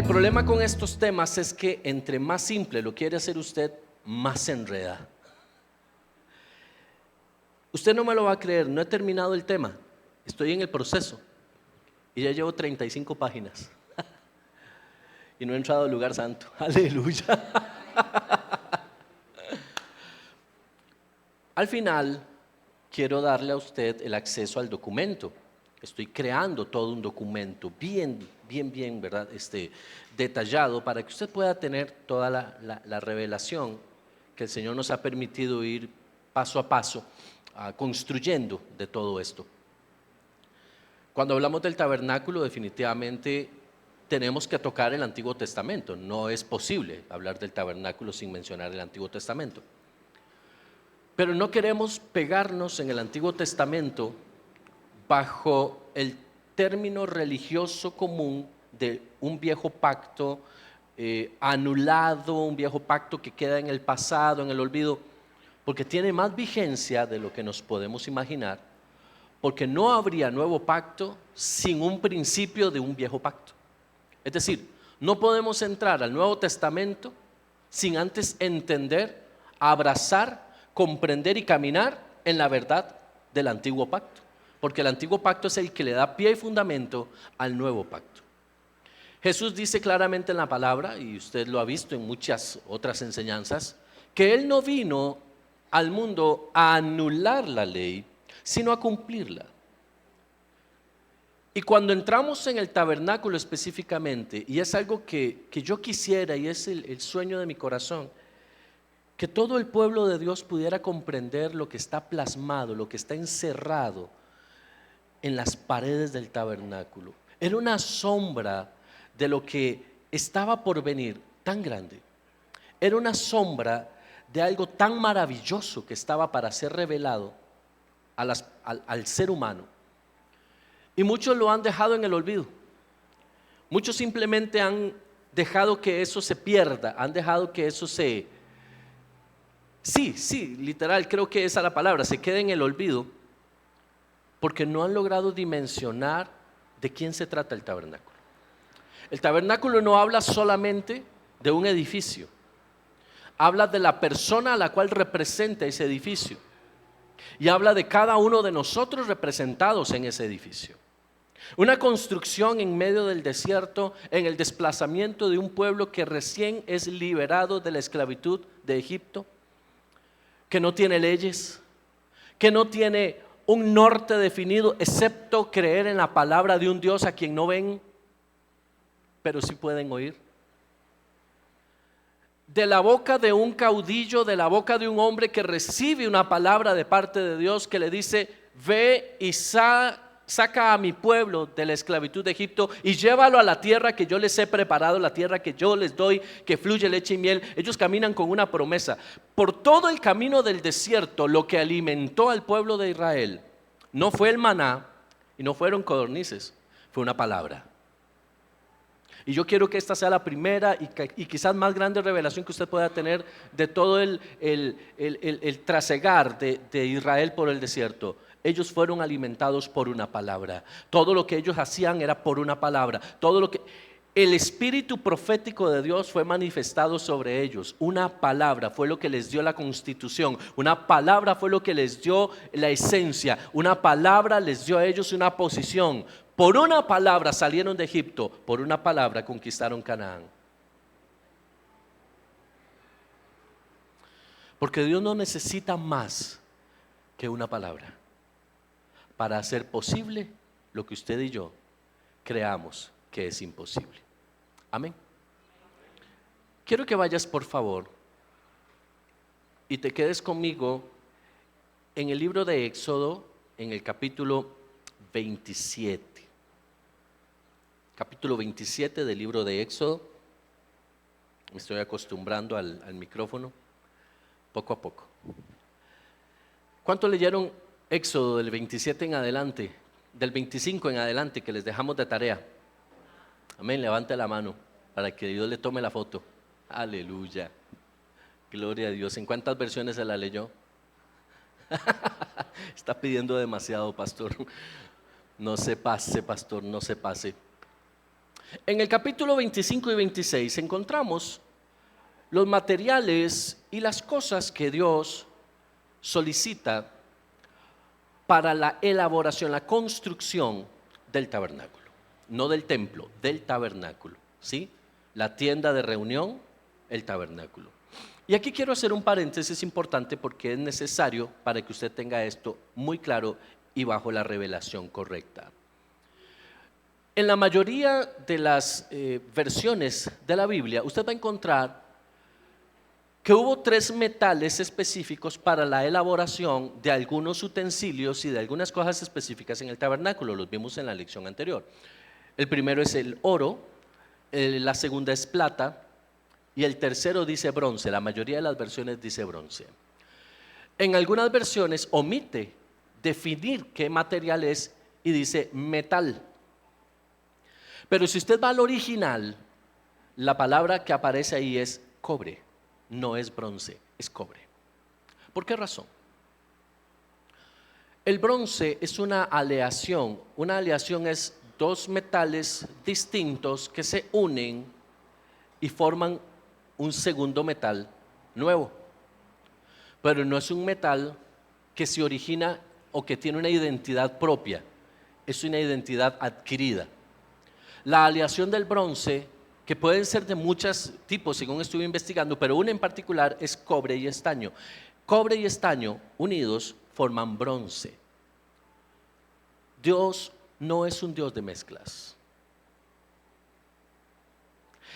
problema con estos temas es que entre más simple lo quiere hacer usted, más se enreda. Usted no me lo va a creer, no he terminado el tema, estoy en el proceso y ya llevo 35 páginas y no he entrado al lugar santo. Aleluya. Al final, quiero darle a usted el acceso al documento. Estoy creando todo un documento bien, ¿verdad? Detallado para que usted pueda tener toda la revelación que el Señor nos ha permitido ir paso a paso construyendo de todo esto. Cuando hablamos del tabernáculo, definitivamente tenemos que tocar el Antiguo Testamento. No es posible hablar del tabernáculo sin mencionar el Antiguo Testamento. Pero no queremos pegarnos en el Antiguo Testamento bajo el término religioso común de un viejo pacto anulado, un viejo pacto que queda en el pasado, en el olvido, porque tiene más vigencia de lo que nos podemos imaginar, porque no habría nuevo pacto sin un principio de un viejo pacto. Es decir, no podemos entrar al Nuevo Testamento sin antes entender, abrazar, comprender y caminar en la verdad del antiguo pacto, porque el antiguo pacto es el que le da pie y fundamento al nuevo pacto. Jesús dice claramente en la palabra, y usted lo ha visto en muchas otras enseñanzas, que Él no vino al mundo a anular la ley, sino a cumplirla. Y cuando entramos en el tabernáculo específicamente, y es algo que yo quisiera, y es el sueño de mi corazón, que todo el pueblo de Dios pudiera comprender lo que está plasmado, lo que está encerrado en las paredes del tabernáculo. Era una sombra de lo que estaba por venir tan grande. Era una sombra de algo tan maravilloso que estaba para ser revelado al ser humano. Y muchos lo han dejado en el olvido. Muchos simplemente han dejado que eso se pierda, han dejado que eso Sí, literal, creo que esa es la palabra, se queda en el olvido, porque no han logrado dimensionar de quién se trata el tabernáculo. El tabernáculo no habla solamente de un edificio, habla de la persona a la cual representa ese edificio, y habla de cada uno de nosotros representados en ese edificio. Una construcción en medio del desierto, en el desplazamiento de un pueblo que recién es liberado de la esclavitud de Egipto, que no tiene leyes, que no tiene un norte definido, excepto creer en la palabra de un Dios a quien no ven, pero sí pueden oír. De la boca de un caudillo, de la boca de un hombre que recibe una palabra de parte de Dios que le dice: ve y saca a mi pueblo de la esclavitud de Egipto y llévalo a la tierra que yo les he preparado, la tierra que yo les doy, que fluye leche y miel. Ellos caminan con una promesa. Por todo el camino del desierto, lo que alimentó al pueblo de Israel no fue el maná y no fueron codornices, fue una palabra. Y yo quiero que esta sea la primera y quizás más grande revelación que usted pueda tener de todo el trasegar de Israel por el desierto. Ellos fueron alimentados por una palabra. Todo lo que ellos hacían era por una palabra. El espíritu profético de Dios fue manifestado sobre ellos. Una palabra fue lo que les dio la constitución. Una palabra fue lo que les dio la esencia. Una palabra les dio a ellos una posición. Por una palabra salieron de Egipto. Por una palabra conquistaron Canaán. Porque Dios no necesita más que una palabra para hacer posible lo que usted y yo creamos que es imposible. Amén. Quiero que vayas, por favor, y te quedes conmigo en el libro de Éxodo, en el capítulo 27. Capítulo 27 del libro de Éxodo. Me estoy acostumbrando al micrófono poco a poco. ¿Cuántos leyeron Éxodo del 27 en adelante, del 25 en adelante, que les dejamos de tarea? Amén, levante la mano para que Dios le tome la foto. Aleluya, gloria a Dios. ¿En cuántas versiones se la leyó? Está pidiendo demasiado, pastor. No se pase, pastor, no se pase. En el capítulo 25 y 26 encontramos los materiales y las cosas que Dios solicita para la elaboración, la construcción del tabernáculo. No del templo, del tabernáculo, ¿sí? La tienda de reunión, el tabernáculo. Y aquí quiero hacer un paréntesis importante porque es necesario para que usted tenga esto muy claro y bajo la revelación correcta. En la mayoría de las versiones de la Biblia, usted va a encontrar que hubo 3 metales específicos para la elaboración de algunos utensilios y de algunas cosas específicas en el tabernáculo. Los vimos en la lección anterior. El primero es el oro, la segunda es plata y el tercero dice bronce. La mayoría de las versiones dice bronce. En algunas versiones omite definir qué material es y dice metal. Pero si usted va al original, la palabra que aparece ahí es cobre, no es bronce, es cobre. ¿Por qué razón? El bronce es una aleación. Una aleación es 2 metales distintos que se unen y forman un segundo metal nuevo. Pero no es un metal que se origina o que tiene una identidad propia, es una identidad adquirida. La aleación del bronce, que pueden ser de muchos tipos según estuve investigando, pero una en particular es cobre y estaño. Cobre y estaño unidos forman bronce. Dios no es un Dios de mezclas.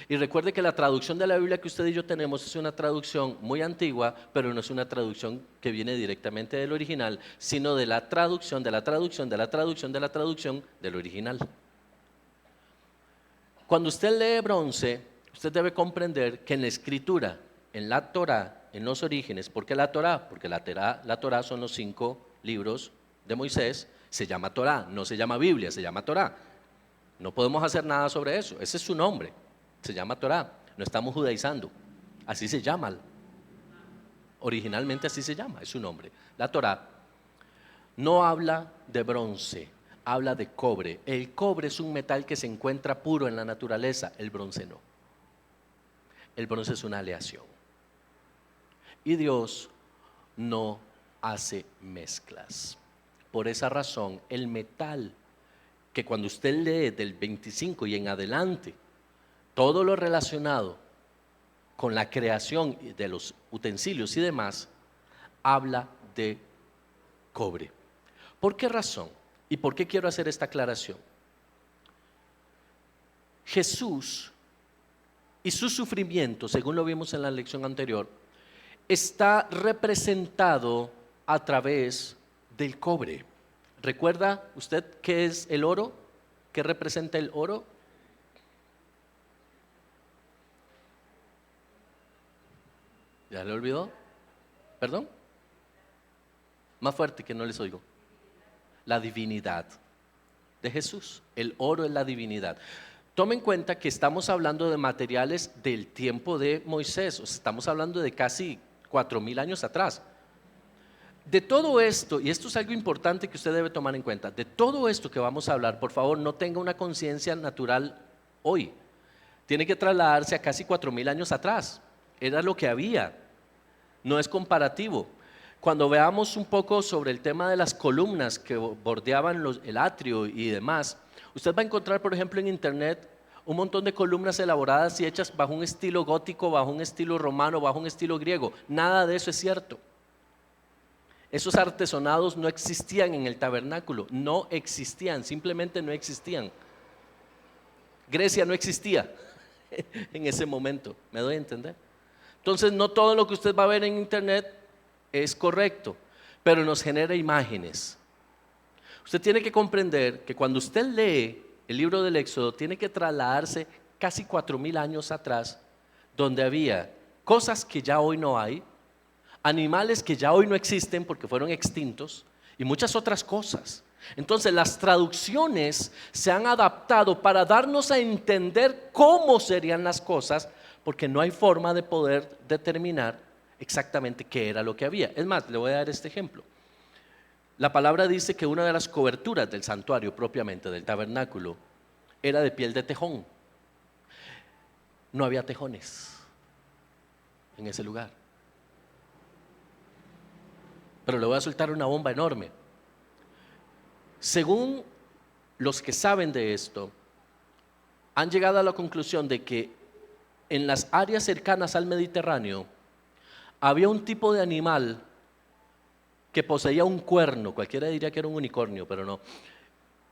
Y recuerde que la traducción de la Biblia que usted y yo tenemos es una traducción muy antigua, pero no es una traducción que viene directamente del original, sino de la traducción, de la traducción, de la traducción, de la traducción del original. Cuando usted lee bronce, usted debe comprender que en la escritura, en la Torá, en los orígenes, ¿por qué la Torá? Porque la Torá son los 5 libros de Moisés, se llama Torá, no se llama Biblia, se llama Torá. No podemos hacer nada sobre eso, ese es su nombre, se llama Torá, no estamos judaizando, así se llama, originalmente así se llama, es su nombre. La Torá no habla de bronce, habla de cobre. El cobre es un metal que se encuentra puro en la naturaleza, el bronce no. El bronce es una aleación. Y Dios no hace mezclas. Por esa razón, el metal que cuando usted lee del 25 y en adelante, todo lo relacionado con la creación de los utensilios y demás, habla de cobre. ¿Por qué razón? ¿Y por qué quiero hacer esta aclaración? Jesús y su sufrimiento, según lo vimos en la lección anterior, está representado a través del cobre. ¿Recuerda usted qué es el oro? ¿Qué representa el oro? ¿Ya le olvidó? ¿Perdón? Más fuerte que no les oigo. La divinidad de Jesús. El oro es la divinidad. Tomen en cuenta que estamos hablando de materiales del tiempo de Moisés, o sea, estamos hablando de casi 4000 años atrás. De todo esto, y esto es algo importante que usted debe tomar en cuenta, de todo esto que vamos a hablar, por favor, no tenga una conciencia natural hoy. Tiene que trasladarse a casi 4000 años atrás. Era lo que había, no es comparativo. Cuando veamos un poco sobre el tema de las columnas que bordeaban el atrio y demás, usted va a encontrar, por ejemplo, en internet un montón de columnas elaboradas y hechas bajo un estilo gótico, bajo un estilo romano, bajo un estilo griego. Nada de eso es cierto. Esos artesonados no existían en el tabernáculo, no existían, simplemente no existían. Grecia no existía en ese momento, ¿me doy a entender? Entonces no todo lo que usted va a ver en internet es correcto, pero nos genera imágenes. Usted tiene que comprender que cuando usted lee el libro del Éxodo, tiene que trasladarse casi 4000 años atrás, donde había cosas que ya hoy no hay, animales que ya hoy no existen porque fueron extintos y muchas otras cosas. Entonces las traducciones se han adaptado para darnos a entender cómo serían las cosas, porque no hay forma de poder determinar exactamente qué era lo que había. Es más, le voy a dar este ejemplo. La palabra dice que una de las coberturas del santuario propiamente, del tabernáculo, era de piel de tejón. no había tejones en ese lugar. Pero le voy a soltar una bomba enorme. Según los que saben de esto, han llegado a la conclusión de que en las áreas cercanas al Mediterráneo había un tipo de animal que poseía un cuerno, cualquiera diría que era un unicornio, pero no,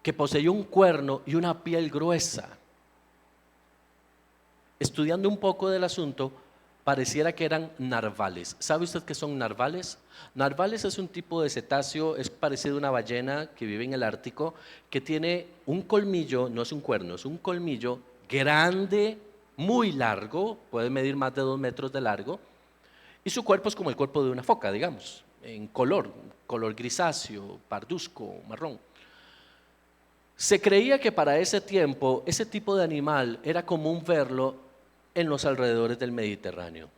que poseía un cuerno y una piel gruesa. Estudiando un poco del asunto, pareciera que eran narvales. ¿Sabe usted qué son narvales? Narvales es un tipo de cetáceo, es parecido a una ballena que vive en el Ártico, que tiene un colmillo, no es un cuerno, es un colmillo grande, muy largo, puede medir más de 2 metros de largo, y su cuerpo es como el cuerpo de una foca, digamos, en color grisáceo, parduzco, marrón. Se creía que para ese tiempo, ese tipo de animal era común verlo en los alrededores del Mediterráneo.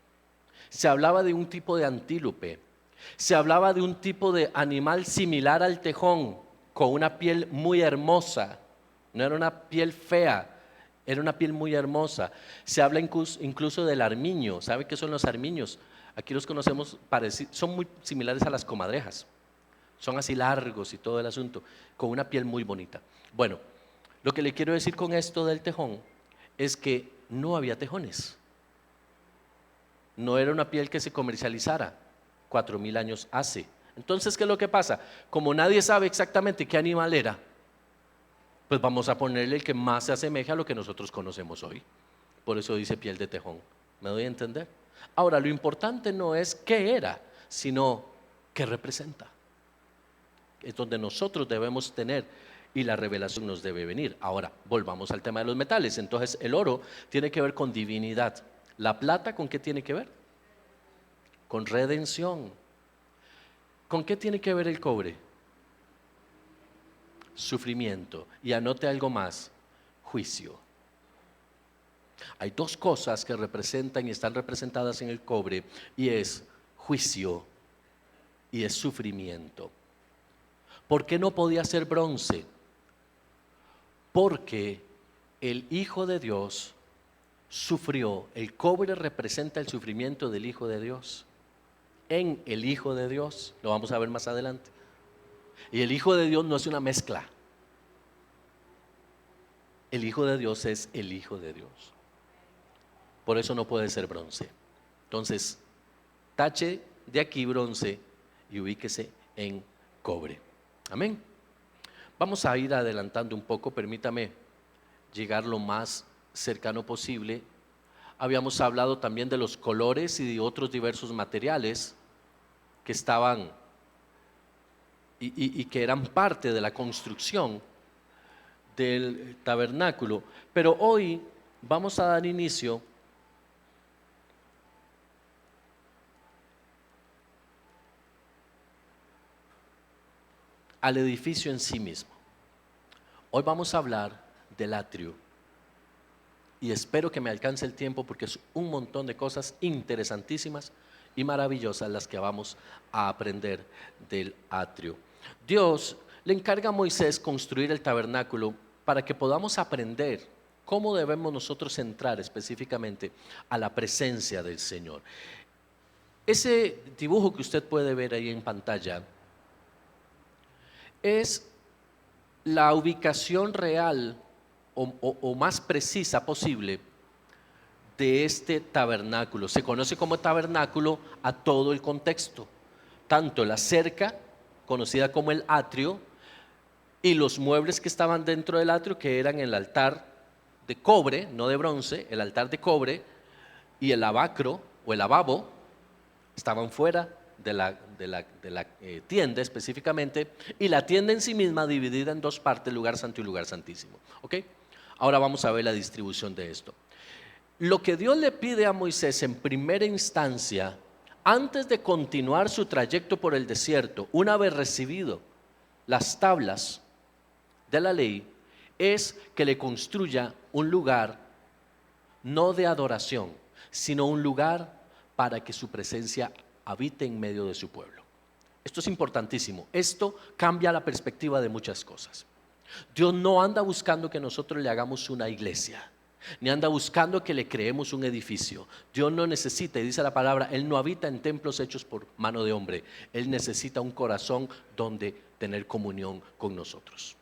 Se hablaba de un tipo de antílope, se hablaba de un tipo de animal similar al tejón, con una piel muy hermosa, no era una piel fea, era una piel muy hermosa. Se habla incluso del armiño. ¿Sabe qué son los armiños? Aquí los conocemos, son muy similares a las comadrejas, son así largos y todo el asunto, con una piel muy bonita. Bueno, lo que le quiero decir con esto del tejón es que no había tejones. No era una piel que se comercializara 4000 años hace. Entonces, ¿qué es lo que pasa? Como nadie sabe exactamente qué animal era, pues vamos a ponerle el que más se asemeje a lo que nosotros conocemos hoy. Por eso dice piel de tejón. ¿Me doy a entender? Ahora, lo importante no es qué era, sino qué representa. Es donde nosotros debemos tener y la revelación nos debe venir. Ahora, volvamos al tema de los metales. Entonces, el oro tiene que ver con divinidad. ¿La plata con qué tiene que ver? Con redención. ¿Con qué tiene que ver el cobre? Sufrimiento. Y anote algo más, juicio. Hay dos cosas que representan y están representadas en el cobre, y es juicio y es sufrimiento. ¿Por qué no podía ser bronce? Porque el Hijo de Dios sufrió. El cobre representa el sufrimiento del Hijo de Dios. En el Hijo de Dios, lo vamos a ver más adelante. Y el Hijo de Dios no es una mezcla. El Hijo de Dios es el Hijo de Dios. Por eso no puede ser bronce. Entonces, tache de aquí bronce y ubíquese en cobre. Amén. Vamos a ir adelantando un poco, permítame llegar lo más cercano posible. Habíamos hablado también de los colores y de otros diversos materiales que estaban y que eran parte de la construcción del tabernáculo. Pero hoy vamos a dar inicio al edificio en sí mismo. Hoy vamos a hablar del atrio y espero que me alcance el tiempo porque es un montón de cosas interesantísimas y maravillosas las que vamos a aprender del atrio. Dios le encarga a Moisés construir el tabernáculo para que podamos aprender cómo debemos nosotros entrar específicamente a la presencia del Señor. Ese dibujo que usted puede ver ahí en pantalla es la ubicación real o más precisa posible de este tabernáculo. Se conoce como tabernáculo a todo el contexto, tanto la cerca, conocida como el atrio, y los muebles que estaban dentro del atrio, que eran el altar de cobre, no de bronce, el altar de cobre, y el lavacro o el lavabo, estaban fuera de la tienda específicamente, y la tienda en sí misma dividida en dos partes, lugar santo y lugar santísimo. ¿Ok? Ahora vamos a ver la distribución de esto. Lo que Dios le pide a Moisés en primera instancia, antes de continuar su trayecto por el desierto, una vez recibido las tablas de la ley, es que le construya un lugar no de adoración, sino un lugar para que su presencia habite en medio de su pueblo. Esto es importantísimo. Esto cambia la perspectiva de muchas cosas. Dios no anda buscando que nosotros le hagamos una iglesia. ni anda buscando que le creemos un edificio. Dios no necesita, y dice la palabra, Él no habita en templos hechos por mano de hombre. Él necesita un corazón donde tener comunión con nosotros.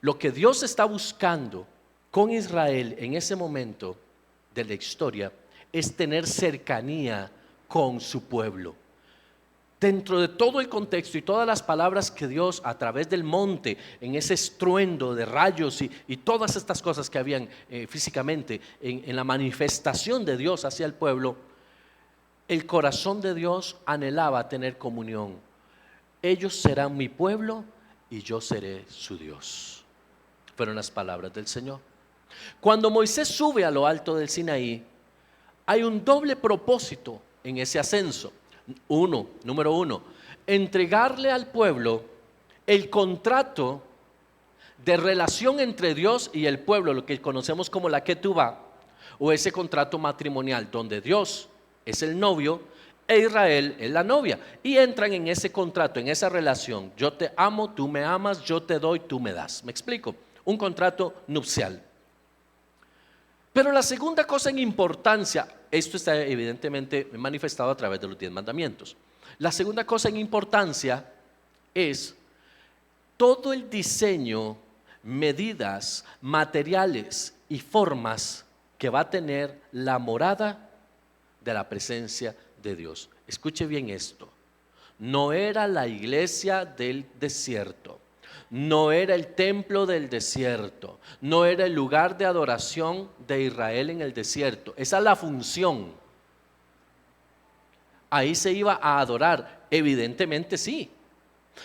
Lo que Dios está buscando con Israel en ese momento de la historia es tener cercanía con su pueblo. Dentro de todo el contexto y todas las palabras que Dios a través del monte, en ese estruendo de rayos y todas estas cosas que habían físicamente en la manifestación de Dios hacia el pueblo, el corazón de Dios anhelaba tener comunión. Ellos serán mi pueblo y yo seré su Dios. Fueron las palabras del Señor. Cuando Moisés sube a lo alto del Sinaí, hay un doble propósito en ese ascenso. Número uno, entregarle al pueblo el contrato de relación entre Dios y el pueblo, lo que conocemos como la Ketubá, o ese contrato matrimonial donde Dios es el novio e Israel es la novia, y entran en ese contrato, en esa relación. Yo te amo, tú me amas, yo te doy, tú me das. ¿Me explico? Un contrato nupcial. Pero la segunda cosa en importancia, esto está evidentemente manifestado a través de los 10 mandamientos. La segunda cosa en importancia es todo el diseño, medidas, materiales y formas que va a tener la morada de la presencia de Dios. Escuche bien esto. No era la iglesia del desierto. No era el templo del desierto, no era el lugar de adoración de Israel en el desierto. Esa es la función. Ahí se iba a adorar, evidentemente sí,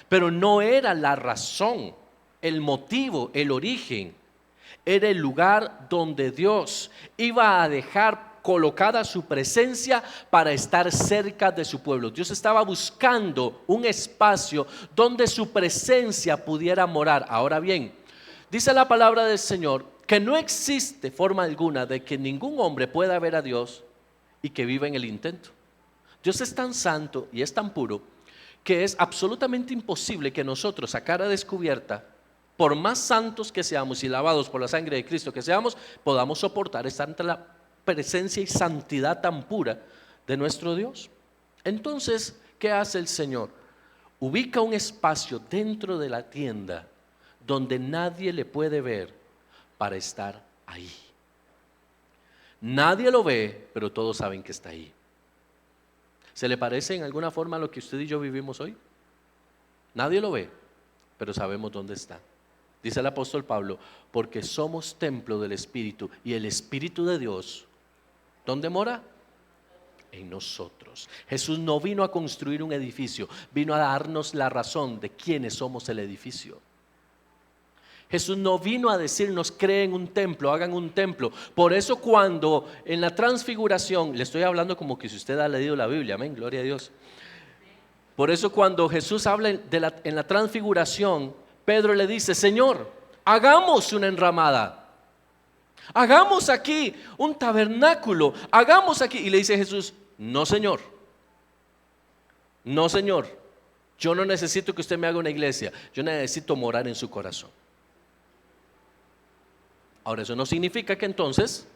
pero no era la razón, el motivo, el origen. Era el lugar donde Dios iba a dejar colocada su presencia para estar cerca de su pueblo. Dios estaba buscando un espacio donde su presencia pudiera morar. Ahora bien, dice la palabra del Señor que no existe forma alguna de que ningún hombre pueda ver a Dios y que viva en el intento. Dios es tan santo y es tan puro que es absolutamente imposible que nosotros a cara descubierta, por más santos que seamos y lavados por la sangre de Cristo que seamos, podamos soportar estar ante la presencia y santidad tan pura de nuestro Dios. Entonces, ¿qué hace el Señor? Ubica un espacio dentro de la tienda donde nadie le puede ver para estar ahí. Nadie lo ve, pero todos saben que está ahí. ¿Se le parece en alguna forma a lo que usted y yo vivimos hoy? Nadie lo ve, pero sabemos dónde está. Dice el apóstol Pablo, porque somos templo del Espíritu y el Espíritu de Dios, ¿dónde mora? En nosotros. Jesús no vino a construir un edificio, vino a darnos la razón de quiénes somos el edificio. Jesús no vino a decirnos creen un templo, hagan un templo. Por eso cuando en la transfiguración, le estoy hablando como que si usted ha leído la Biblia, amén, gloria a Dios. Por eso cuando Jesús habla en la transfiguración, Pedro le dice, Señor, hagamos una enramada. Hagamos aquí un tabernáculo, hagamos aquí. Y le dice Jesús, no Señor, no Señor, yo no necesito que usted me haga una iglesia, yo necesito morar en su corazón. Ahora eso no significa que entonces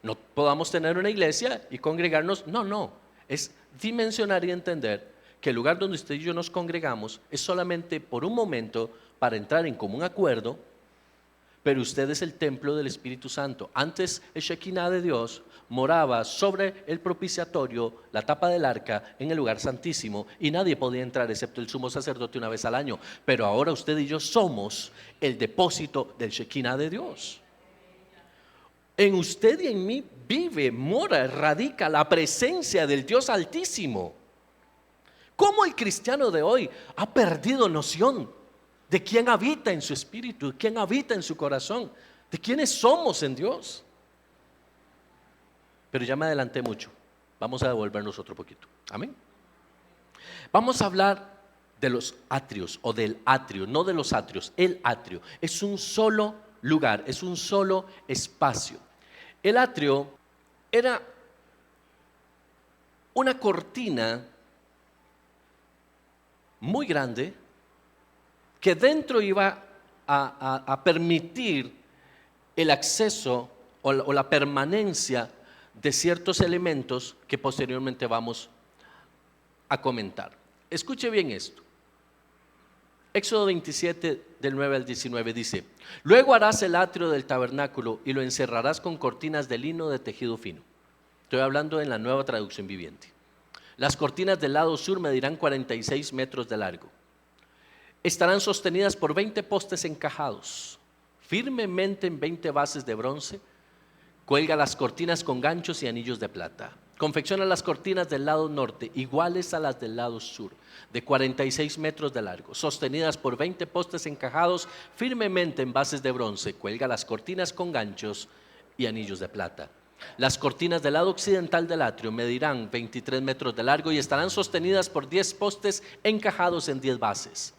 no podamos tener una iglesia y congregarnos, no, es dimensionar y entender que el lugar donde usted y yo nos congregamos es solamente por un momento para entrar en común acuerdo, pero usted es el templo del Espíritu Santo. Antes el Shekinah de Dios moraba sobre el propiciatorio, la tapa del arca, en el lugar santísimo, y nadie podía entrar excepto el sumo sacerdote una vez al año. Pero ahora usted y yo somos el depósito del Shekinah de Dios. En usted y en mí vive, mora, radica la presencia del Dios Altísimo. ¿Cómo el cristiano de hoy ha perdido noción de quién habita en su espíritu, de quién habita en su corazón, de quiénes somos en Dios? Pero ya me adelanté mucho. Vamos a devolvernos otro poquito. Amén. Vamos a hablar de los atrios o del atrio, no de los atrios. El atrio es un solo lugar, es un solo espacio. El atrio era una cortina muy grande que dentro iba a permitir el acceso o la permanencia de ciertos elementos que posteriormente vamos a comentar. Escuche bien esto. Éxodo 27 del 9 al 19 dice: luego harás el atrio del tabernáculo y lo encerrarás con cortinas de lino de tejido fino. Estoy hablando en la Nueva Traducción Viviente. Las cortinas del lado sur medirán 46 metros de largo. Estarán sostenidas por 20 postes encajados firmemente en 20 bases de bronce. Cuelga las cortinas con ganchos y anillos de plata. Confecciona las cortinas del lado norte iguales a las del lado sur, de 46 metros de largo, sostenidas por 20 postes encajados firmemente en bases de bronce. Cuelga las cortinas con ganchos y anillos de plata. Las cortinas del lado occidental del atrio medirán 23 metros de largo y estarán sostenidas por 10 postes encajados en 10 bases.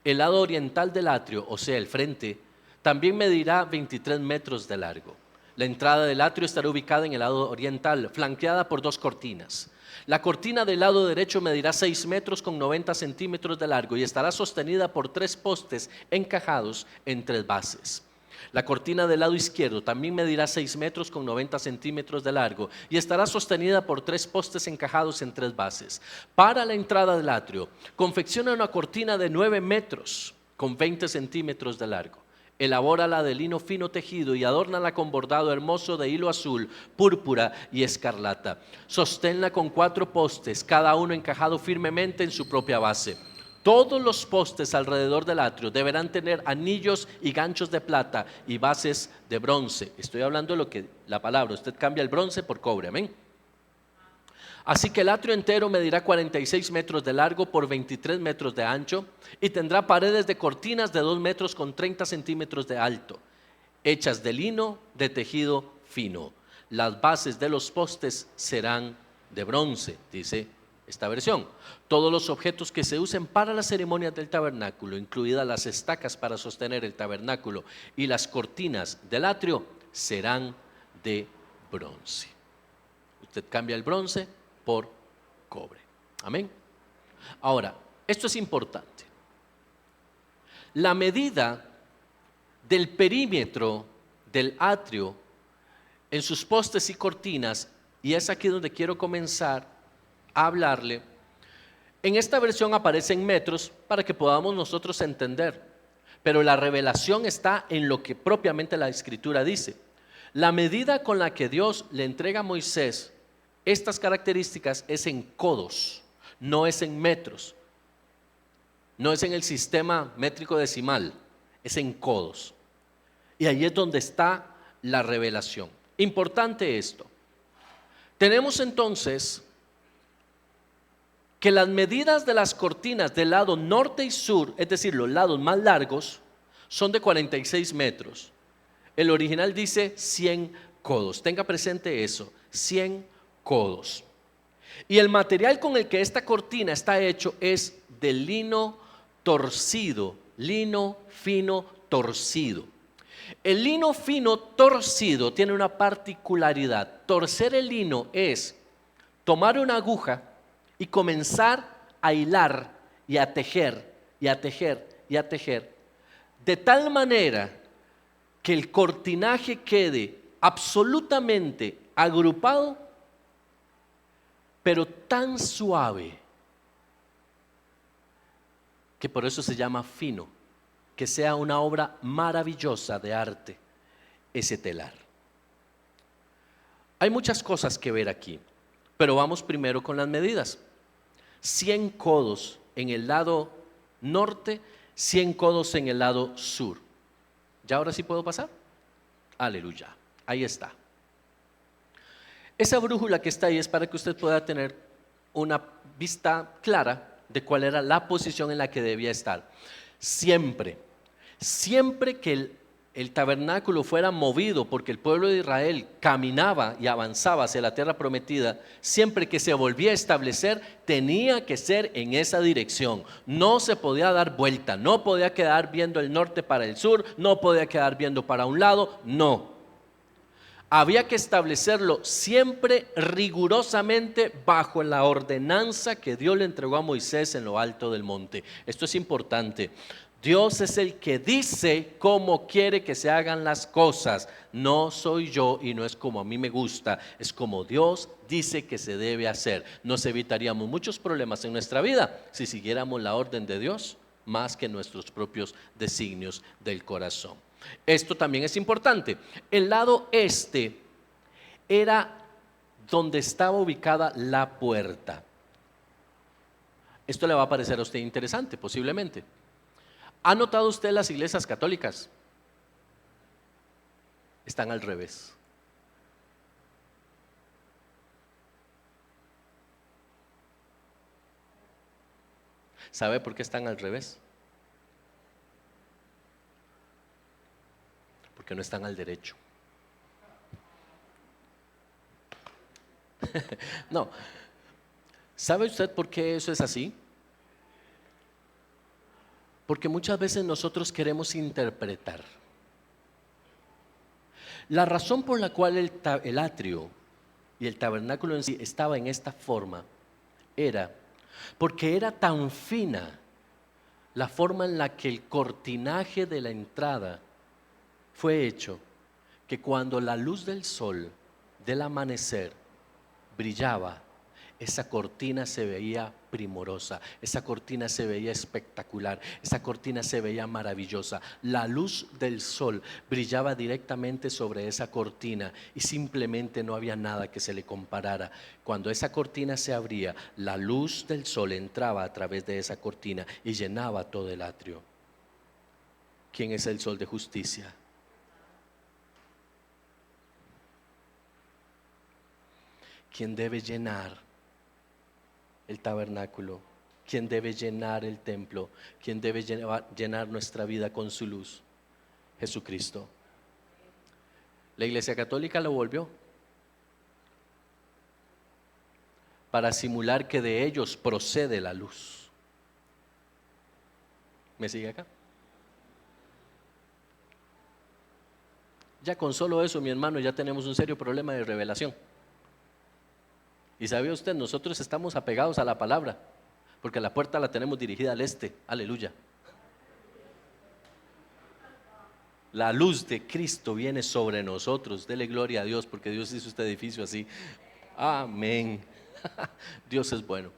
El lado oriental del atrio, o sea, el frente, también medirá 23 metros de largo. La entrada del atrio estará ubicada en el lado oriental, flanqueada por 2 cortinas. La cortina del lado derecho medirá 6 metros con 90 centímetros de largo y estará sostenida por 3 postes encajados en 3 bases. La cortina del lado izquierdo también medirá 6 metros con 90 centímetros de largo y estará sostenida por 3 postes encajados en 3 bases. Para la entrada del atrio, confecciona una cortina de 9 metros con 20 centímetros de largo. Elabórala de lino fino tejido y adórnala con bordado hermoso de hilo azul, púrpura y escarlata. Sosténla con 4 postes, cada uno encajado firmemente en su propia base. Todos los postes alrededor del atrio deberán tener anillos y ganchos de plata y bases de bronce. Estoy hablando de lo que la palabra, usted cambia el bronce por cobre, amén. Así que el atrio entero medirá 46 metros de largo por 23 metros de ancho y tendrá paredes de cortinas de 2 metros con 30 centímetros de alto, hechas de lino de tejido fino. Las bases de los postes serán de bronce, dice esta versión. Todos los objetos que se usen para las ceremonias del tabernáculo, incluidas las estacas para sostener el tabernáculo y las cortinas del atrio, serán de bronce. Usted cambia el bronce por cobre. Amén. Ahora, esto es importante. La medida del perímetro del atrio en sus postes y cortinas, y es aquí donde quiero comenzar a hablarle. En esta versión aparece en metros para que podamos nosotros entender, pero la revelación está en lo que propiamente la Escritura dice. La medida con la que Dios le entrega a Moisés estas características es en codos, no es en metros, no es en el sistema métrico decimal, es en codos. Y ahí es donde está la revelación. Importante esto. Tenemos entonces que las medidas de las cortinas del lado norte y sur, es decir, los lados más largos, son de 46 metros. El original dice 100 codos. Tenga presente eso, 100 codos. Y el material con el que esta cortina está hecho es de lino torcido, lino fino torcido. El lino fino torcido tiene una particularidad. Torcer el lino es tomar una aguja y comenzar a hilar y a tejer y a tejer y a tejer, de tal manera que el cortinaje quede absolutamente agrupado, pero tan suave, que por eso se llama fino, que sea una obra maravillosa de arte ese telar. Hay muchas cosas que ver aquí, pero vamos primero con las medidas. 100 codos en el lado norte, 100 codos en el lado sur. ¿Ya ahora sí puedo pasar? Aleluya, ahí está. Esa brújula que está ahí es para que usted pueda tener una vista clara de cuál era la posición en la que debía estar. Siempre que el tabernáculo fuera movido, porque el pueblo de Israel caminaba y avanzaba hacia la tierra prometida, siempre que se volvía a establecer, tenía que ser en esa dirección. No se podía dar vuelta, no podía quedar viendo el norte para el sur, no podía quedar viendo para un lado, no. Había que establecerlo siempre rigurosamente bajo la ordenanza que Dios le entregó a Moisés en lo alto del monte. Esto es importante. Dios es el que dice cómo quiere que se hagan las cosas. No soy yo y no es como a mí me gusta, es como Dios dice que se debe hacer. Nos evitaríamos muchos problemas en nuestra vida si siguiéramos la orden de Dios más que nuestros propios designios del corazón. Esto también es importante. El lado este era donde estaba ubicada la puerta. Esto le va a parecer a usted interesante, posiblemente. ¿Ha notado usted las iglesias católicas? Están al revés. ¿Sabe por qué están al revés? Porque no están al derecho. No. ¿Sabe usted por qué eso es así? Porque muchas veces nosotros queremos interpretar. La razón por la cual el atrio y el tabernáculo en sí estaba en esta forma era porque era tan fina la forma en la que el cortinaje de la entrada fue hecho, que cuando la luz del sol del amanecer brillaba, esa cortina se veía primorosa, esa cortina se veía espectacular, esa cortina se veía maravillosa. La luz del sol brillaba directamente sobre esa cortina y simplemente no había nada que se le comparara. Cuando esa cortina se abría, la luz del sol entraba a través de esa cortina y llenaba todo el atrio. ¿Quién es el sol de justicia? ¿Quién debe llenar el tabernáculo? ¿Quién debe llenar el templo? ¿Quién debe llenar nuestra vida con su luz? Jesucristo. La Iglesia Católica lo volvió para simular que de ellos procede la luz. ¿Me sigue acá? Ya con solo eso, mi hermano, ya tenemos un serio problema de revelación. Y sabe usted, nosotros estamos apegados a la palabra, porque la puerta la tenemos dirigida al este. Aleluya. La luz de Cristo viene sobre nosotros. Dele gloria a Dios, porque Dios hizo este edificio así. Amén. Dios es bueno.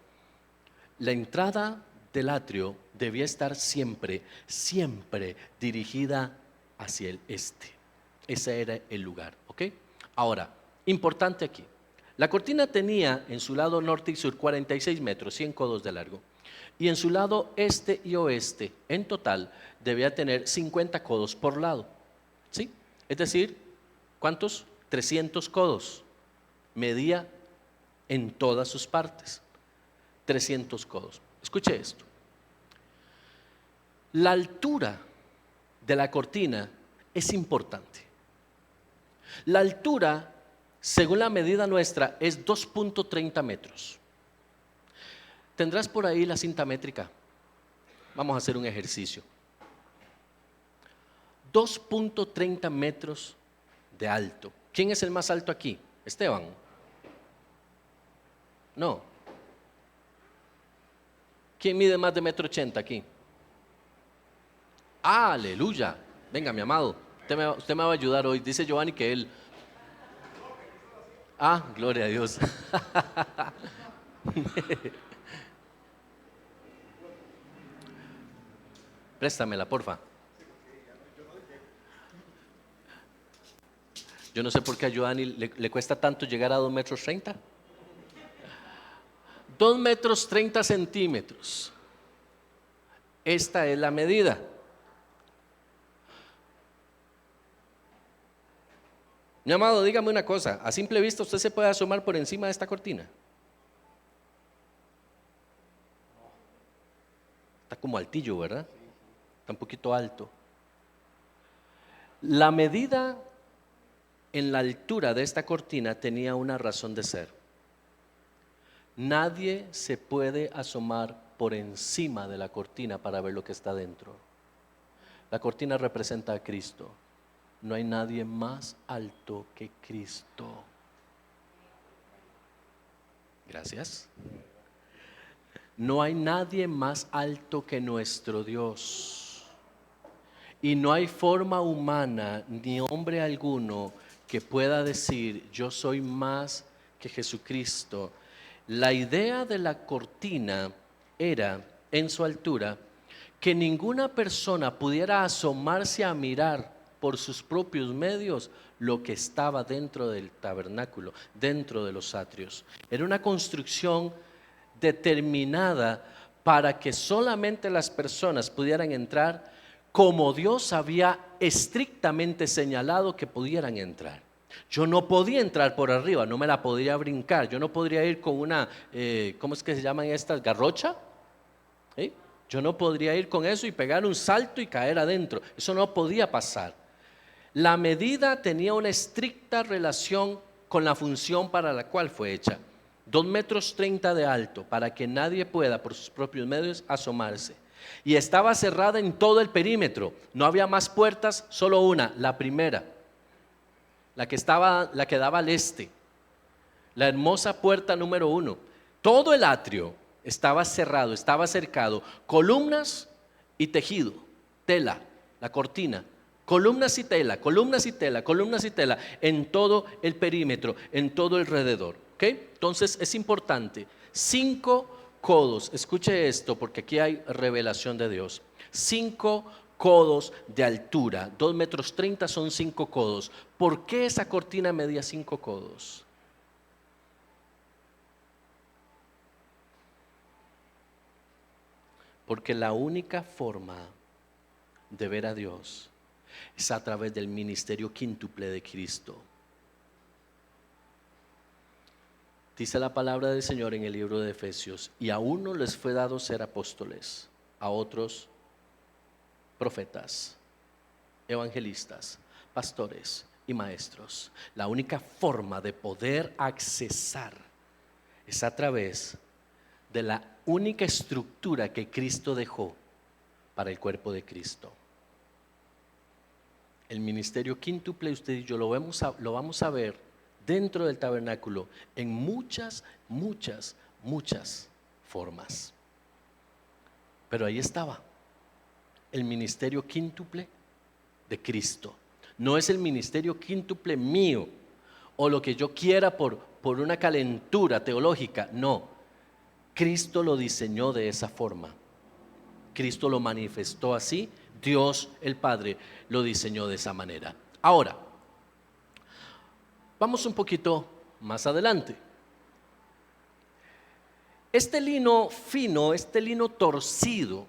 La entrada del atrio debía estar siempre, siempre dirigida hacia el este. Ese era el lugar, ¿ok? Ahora, importante aquí. La cortina tenía en su lado norte y sur 46 metros, 100 codos de largo. Y en su lado este y oeste, en total, debía tener 50 codos por lado. ¿Sí? Es decir, ¿cuántos? 300 codos. Medía en todas sus partes. 300 codos. Escuche esto. La altura de la cortina es importante. La altura, según la medida nuestra, es 2.30 metros. ¿Tendrás por ahí la cinta métrica? Vamos a hacer un ejercicio. 2.30 metros de alto. ¿Quién es el más alto aquí? Esteban. No. ¿Quién mide más de 1,80 m aquí? Aleluya. Venga, mi amado. Usted me va a ayudar hoy. Dice Giovanni que él. Gloria a Dios. Préstamela, porfa. Yo no sé por qué a Giovanni le cuesta tanto llegar a 2,30 m. 2,30 m. Esta es la medida. Mi amado, dígame una cosa. A simple vista, ¿usted se puede asomar por encima de esta cortina? Está como altillo, ¿verdad? Está un poquito alto. La medida en la altura de esta cortina tenía una razón de ser. Nadie se puede asomar por encima de la cortina para ver lo que está dentro. La cortina representa a Cristo. No hay nadie más alto que Cristo. Gracias. No hay nadie más alto que nuestro Dios. Y no hay forma humana ni hombre alguno que pueda decir yo soy más que Jesucristo. La idea de la cortina era, en su altura, que ninguna persona pudiera asomarse a mirar por sus propios medios lo que estaba dentro del tabernáculo, dentro de los atrios. Era una construcción determinada para que solamente las personas pudieran entrar como Dios había estrictamente señalado que pudieran entrar. Yo no podía entrar por arriba, no me la podría brincar, yo no podría ir con una, ¿cómo es que se llaman estas? ¿Garrocha? ¿Sí? Yo no podría ir con eso y pegar un salto y caer adentro, eso no podía pasar. La medida tenía una estricta relación con la función para la cual fue hecha. 2,30 metros de alto para que nadie pueda por sus propios medios asomarse. Y estaba cerrada en todo el perímetro, no había más puertas, solo una, la primera, la que daba al este, la hermosa puerta número 1. Todo el atrio estaba cerrado, estaba cercado, columnas y tejido, tela, la cortina, columnas y tela, columnas y tela, columnas y tela, en todo el perímetro, en todo alrededor. ¿Okay? Entonces es importante, 5 codos, escuche esto porque aquí hay revelación de Dios, 5 codos de altura, 2,30 metros son 5 codos. ¿Por qué esa cortina medía 5 codos? Porque la única forma de ver a Dios es a través del ministerio quíntuple de Cristo. Dice la palabra del Señor en el libro de Efesios, y a unos les fue dado ser apóstoles, a otros profetas, evangelistas, pastores y maestros. La única forma de poder accesar es a través de la única estructura que Cristo dejó para el cuerpo de Cristo. El ministerio quíntuple, usted y yo lo vamos a ver dentro del tabernáculo en muchas formas. Pero ahí estaba el ministerio quíntuple de Cristo. No es el ministerio quíntuple mío o lo que yo quiera por una calentura teológica, no. Cristo lo diseñó de esa forma. Cristo lo manifestó así, Dios el Padre lo diseñó de esa manera. Ahora, vamos un poquito más adelante. Este lino fino, este lino torcido,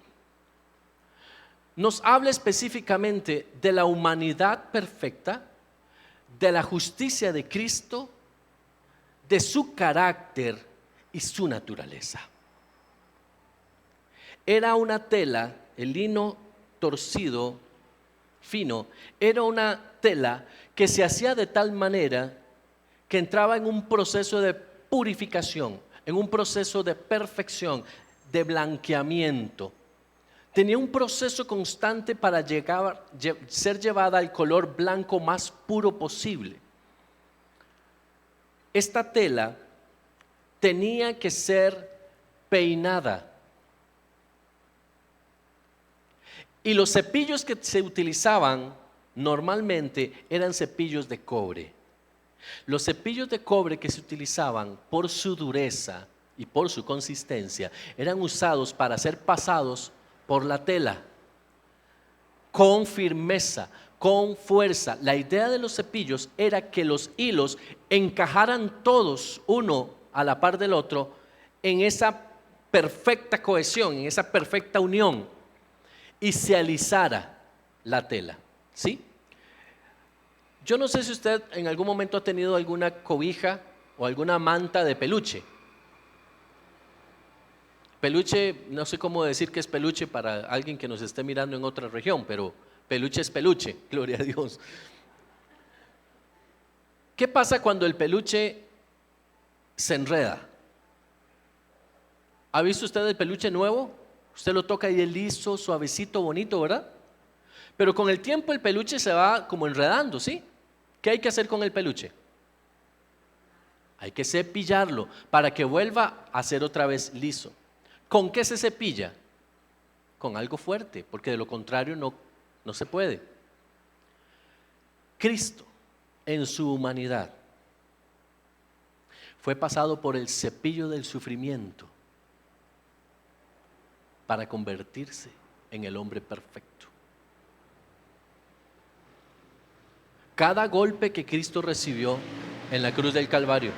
nos habla específicamente de la humanidad perfecta, de la justicia de Cristo, de su carácter y su naturaleza. Era una tela, el lino torcido, fino, era una tela que se hacía de tal manera que entraba en un proceso de purificación, en un proceso de perfección, de blanqueamiento. Tenía un proceso constante para ser llevada al color blanco más puro posible. Esta tela tenía que ser peinada. Y los cepillos que se utilizaban normalmente eran cepillos de cobre. Los cepillos de cobre que se utilizaban por su dureza y por su consistencia eran usados para ser pasados por la tela con firmeza, con fuerza. La idea de los cepillos era que los hilos encajaran todos uno a la par del otro en esa perfecta cohesión, en esa perfecta unión, y se alisara la tela, ¿sí? Yo no sé si usted en algún momento ha tenido alguna cobija o alguna manta de peluche. Peluche, no sé cómo decir que es peluche para alguien que nos esté mirando en otra región, pero peluche es peluche, gloria a Dios. ¿Qué pasa cuando el peluche se enreda? ¿Ha visto usted el peluche nuevo? Usted lo toca y es liso, suavecito, bonito, ¿verdad? Pero con el tiempo el peluche se va como enredando, ¿sí? ¿Qué hay que hacer con el peluche? Hay que cepillarlo para que vuelva a ser otra vez liso. ¿Con qué se cepilla? Con algo fuerte, porque de lo contrario No se puede. Cristo, en su humanidad, fue pasado por el cepillo del sufrimiento para convertirse en el hombre perfecto. Cada golpe que Cristo recibió en la cruz del Calvario,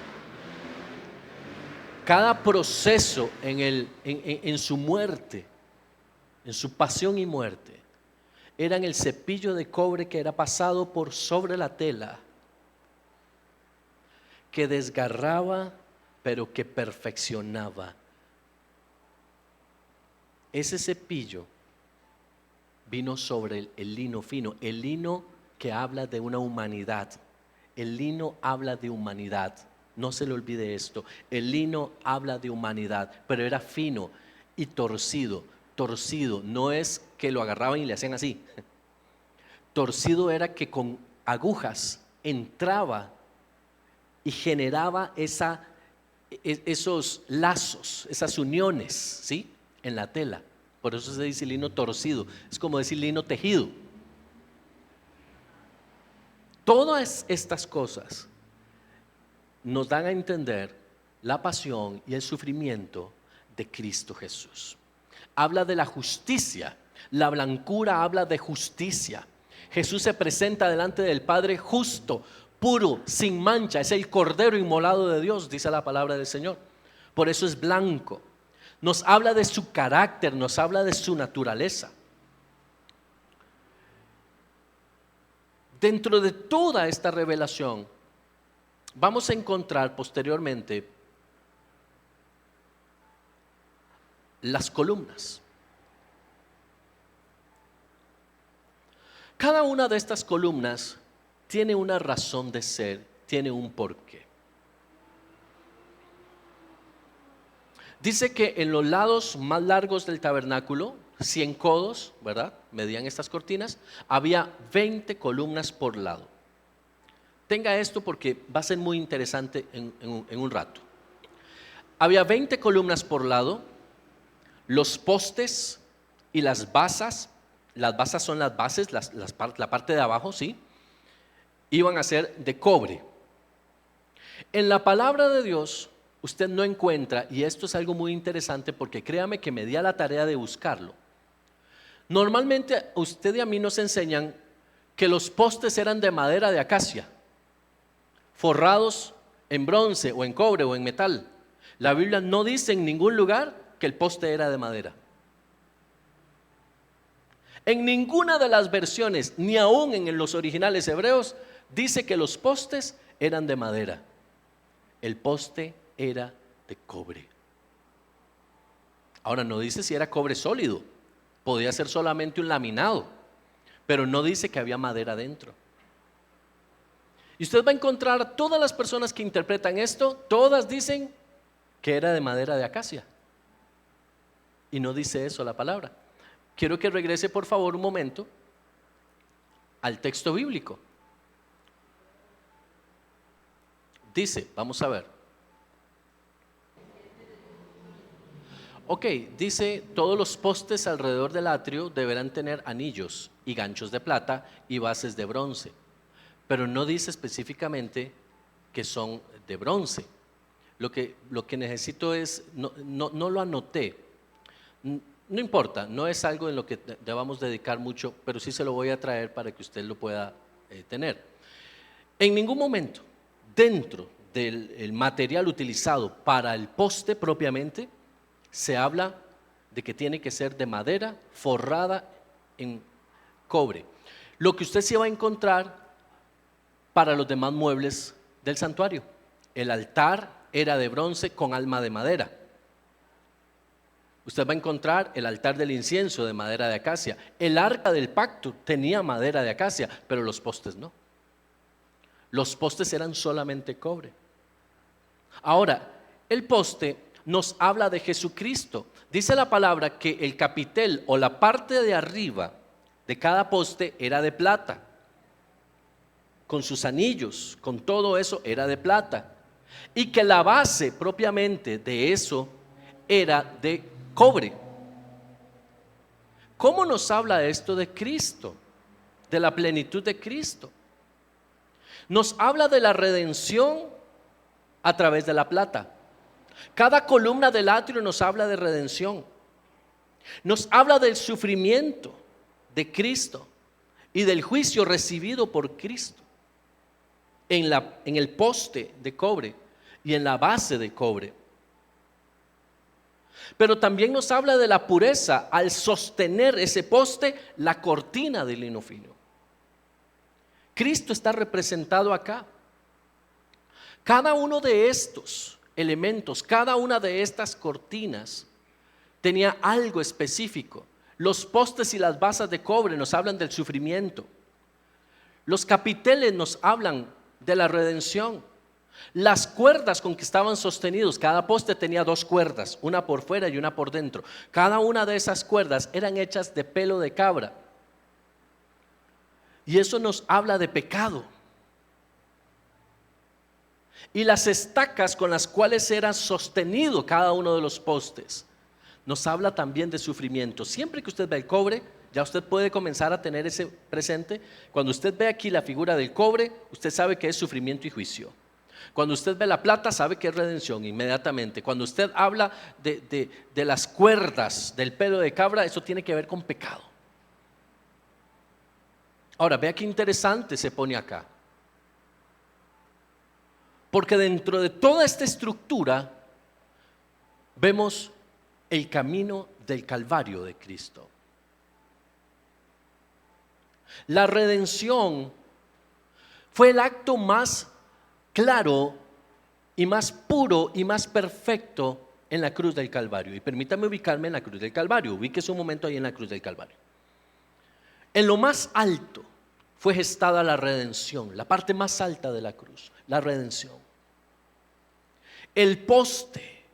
cada proceso en su muerte, en su pasión y muerte, eran el cepillo de cobre que era pasado por sobre la tela, que desgarraba, pero que perfeccionaba. Ese cepillo vino sobre el lino fino, el lino que habla de una humanidad. El lino habla de humanidad. No se le olvide esto. El lino habla de humanidad, pero era fino y torcido. Torcido no es que lo agarraban y le hacían así. Torcido era que con agujas entraba y generaba esos lazos, esas uniones, ¿sí?, en la tela. Por eso se dice lino torcido. Es como decir lino tejido. Todas estas cosas nos dan a entender la pasión y el sufrimiento de Cristo Jesús. Habla de la justicia. La blancura habla de justicia. Jesús se presenta delante del Padre justo, puro, sin mancha. Es el Cordero inmolado de Dios, dice la palabra del Señor. Por eso es blanco. Nos habla de su carácter, nos habla de su naturaleza. Dentro de toda esta revelación, vamos a encontrar posteriormente las columnas. Cada una de estas columnas tiene una razón de ser, tiene un porqué. Dice que en los lados más largos del tabernáculo, 100 codos, ¿verdad?, medían estas cortinas, había 20 columnas por lado. Tenga esto porque va a ser muy interesante en un rato. Había 20 columnas por lado, los postes y las basas son las bases, la parte de abajo, ¿sí?, iban a ser de cobre. En la palabra de Dios usted no encuentra, y esto es algo muy interesante porque créame que me di a la tarea de buscarlo. Normalmente a usted y a mí nos enseñan que los postes eran de madera de acacia, forrados en bronce o en cobre o en metal. La Biblia no dice en ningún lugar que el poste era de madera. En ninguna de las versiones, ni aún en los originales hebreos, dice que los postes eran de madera. El poste era de cobre. Ahora no dice si era cobre sólido, podía ser solamente un laminado, pero no dice que había madera dentro. Y usted va a encontrar a todas las personas que interpretan esto, todas dicen que era de madera de acacia. Y no dice eso la palabra. Quiero que regrese por favor un momento al texto bíblico. Dice, vamos a ver. Ok, dice, todos los postes alrededor del atrio deberán tener anillos y ganchos de plata y bases de bronce, pero no dice específicamente que son de bronce. Lo que necesito es, no lo anoté, no importa, no es algo en lo que debamos dedicar mucho, pero sí se lo voy a traer para que usted lo pueda tener. En ningún momento, dentro del material utilizado para el poste propiamente, se habla de que tiene que ser de madera forrada en cobre. Lo que usted se va a encontrar para los demás muebles del santuario. El altar era de bronce con alma de madera. Usted va a encontrar el altar del incienso de madera de acacia. El arca del pacto tenía madera de acacia, pero los postes no. Los postes eran solamente cobre. Ahora, el poste nos habla de Jesucristo. Dice la palabra que el capitel o la parte de arriba de cada poste era de plata, con sus anillos, con todo eso era de plata, y que la base propiamente de eso era de cobre. ¿Cómo nos habla esto de Cristo? de la plenitud de Cristo. Nos habla de la redención a través de la plata. Cada columna del atrio nos habla de redención. Nos habla del sufrimiento de Cristo y del juicio recibido por Cristo en el poste de cobre y en la base de cobre. Pero también nos habla de la pureza al sostener ese poste la cortina de lino fino. Cristo está representado acá. Cada uno de estos elementos, cada una de estas cortinas tenía algo específico. Los postes y las basas de cobre nos hablan del sufrimiento. Los capiteles nos hablan de la redención. Las cuerdas con que estaban sostenidos, cada poste tenía 2 cuerdas, una por fuera y una por dentro. Cada una de esas cuerdas eran hechas de pelo de cabra. Y eso nos habla de pecado. Y las estacas con las cuales era sostenido cada uno de los postes nos habla también de sufrimiento. Siempre que usted ve el cobre, ya usted puede comenzar a tener ese presente. Cuando usted ve aquí la figura del cobre, usted sabe que es sufrimiento y juicio. Cuando usted ve la plata, sabe que es redención inmediatamente. Cuando usted habla de las cuerdas del pelo de cabra, eso tiene que ver con pecado. Ahora, vea qué interesante se pone acá. Porque dentro de toda esta estructura vemos el camino del Calvario de Cristo. La redención fue el acto más claro y más puro y más perfecto en la cruz del Calvario. Y permítame ubicarme en la cruz del Calvario. Ubíquese un momento ahí en la cruz del Calvario. En lo más alto fue gestada la redención, la parte más alta de la cruz, la redención. El poste,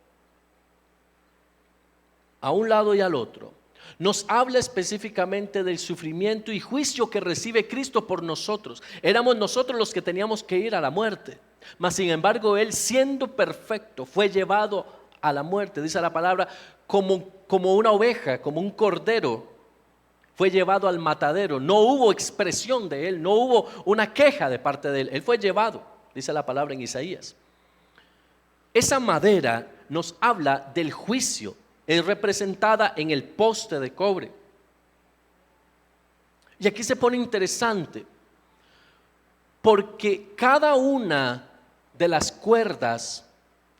a un lado y al otro, nos habla específicamente del sufrimiento y juicio que recibe Cristo por nosotros. Éramos nosotros los que teníamos que ir a la muerte, mas sin embargo Él, siendo perfecto, fue llevado a la muerte. Dice la palabra, como una oveja, como un cordero, fue llevado al matadero. No hubo expresión de Él, no hubo una queja de parte de Él. Él fue llevado, dice la palabra en Isaías. Esa madera nos habla del juicio. Es representada en el poste de cobre. Y aquí se pone interesante, porque cada una de las cuerdas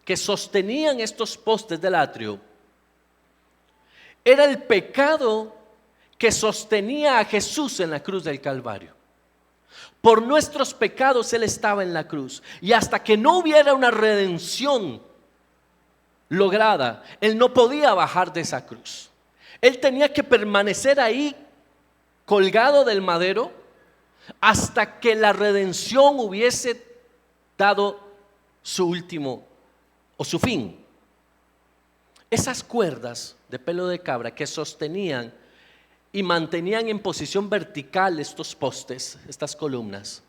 que sostenían estos postes del atrio era el pecado que sostenía a Jesús en la cruz del Calvario. Por nuestros pecados Él estaba en la cruz, y hasta que no hubiera una redención lograda, Él no podía bajar de esa cruz. Él tenía que permanecer ahí colgado del madero hasta que la redención hubiese dado su último o su fin. Esas cuerdas de pelo de cabra que sostenían y mantenían en posición vertical estos postes, estas columnas,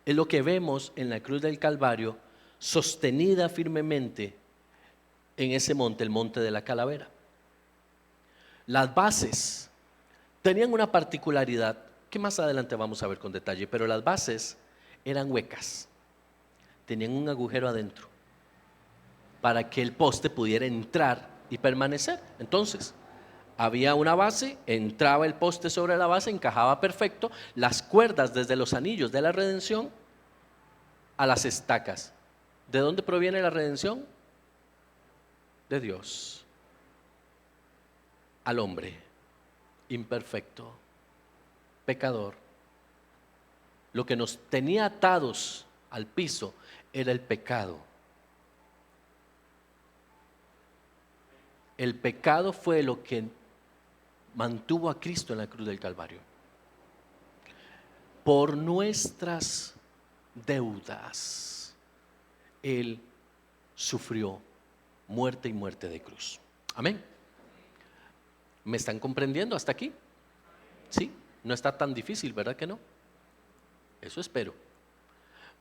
es lo que vemos en la cruz del Calvario, sostenida firmemente en ese monte, el monte de la calavera. Las bases tenían una particularidad que más adelante vamos a ver con detalle, pero las bases eran huecas, tenían un agujero adentro para que el poste pudiera entrar y permanecer. Entonces, había una base, entraba el poste sobre la base, encajaba perfecto, las cuerdas desde los anillos de la redención a las estacas. ¿De dónde proviene la redención? De Dios al hombre imperfecto, pecador. Lo que nos tenía atados al piso era el pecado. El pecado fue lo que mantuvo a Cristo en la cruz del Calvario. Por nuestras deudas Él sufrió muerte y muerte de cruz. Amén. ¿Me están comprendiendo hasta aquí? Sí, no está tan difícil, ¿verdad que no? Eso espero.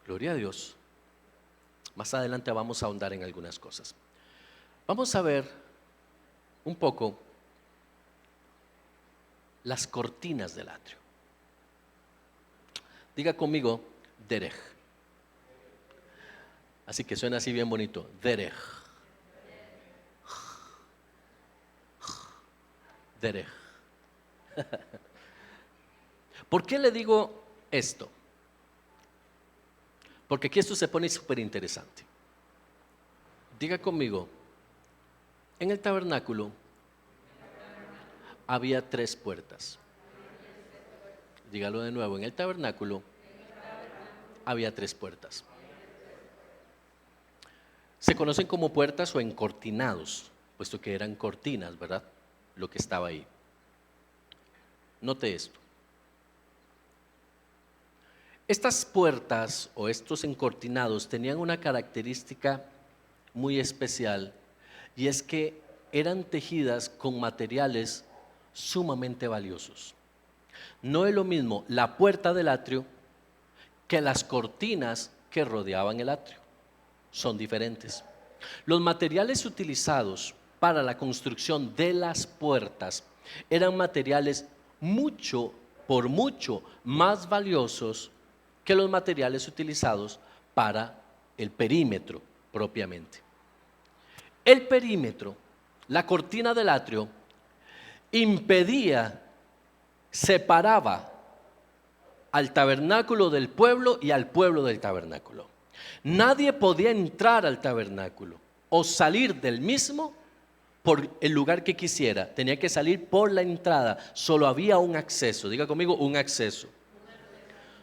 Gloria a Dios. Más adelante vamos a ahondar en algunas cosas. Vamos a ver un poco las cortinas del atrio. Diga conmigo, derech. Así que suena así bien bonito, derech. Derech. ¿Por qué le digo esto? Porque aquí esto se pone súper interesante. Diga conmigo, en el tabernáculo había 3 puertas. Dígalo de nuevo, en el tabernáculo había 3 puertas. Se conocen como puertas o encortinados, puesto que eran cortinas, ¿verdad? Lo que estaba ahí. Note esto. Estas puertas o estos encortinados tenían una característica muy especial, y es que eran tejidas con materiales sumamente valiosos. No es lo mismo la puerta del atrio que las cortinas que rodeaban el atrio. Son diferentes. Los materiales utilizados para la construcción de las puertas eran materiales mucho más valiosos que los materiales utilizados para el perímetro propiamente. El perímetro, la cortina del atrio, separaba al tabernáculo del pueblo y al pueblo del tabernáculo. Nadie podía entrar al tabernáculo o salir del mismo por el lugar que quisiera. Tenía que salir por la entrada. Solo había un acceso. Diga conmigo, un acceso.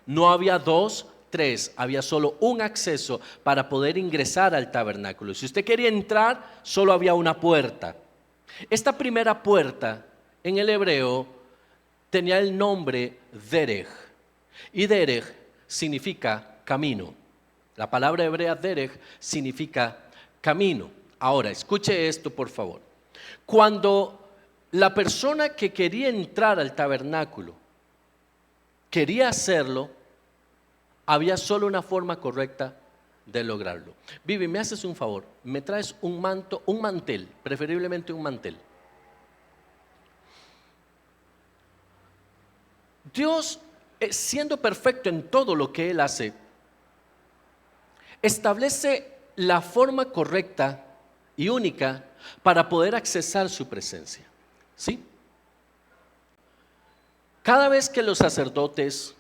No había 2, 3, había solo un acceso para poder ingresar al tabernáculo. Si usted quería entrar, solo había una puerta. Esta primera puerta en el hebreo tenía el nombre derech, y derech significa camino. La palabra hebrea derech significa camino. Ahora, escuche esto por favor. Cuando la persona que quería entrar al tabernáculo quería hacerlo, había solo una forma correcta de lograrlo. Vivi, me haces un favor, me traes un mantel, preferiblemente un mantel. Dios, siendo perfecto en todo lo que Él hace, establece la forma correcta y única para poder accesar su presencia. ¿Sí? Cada vez que los sacerdotes,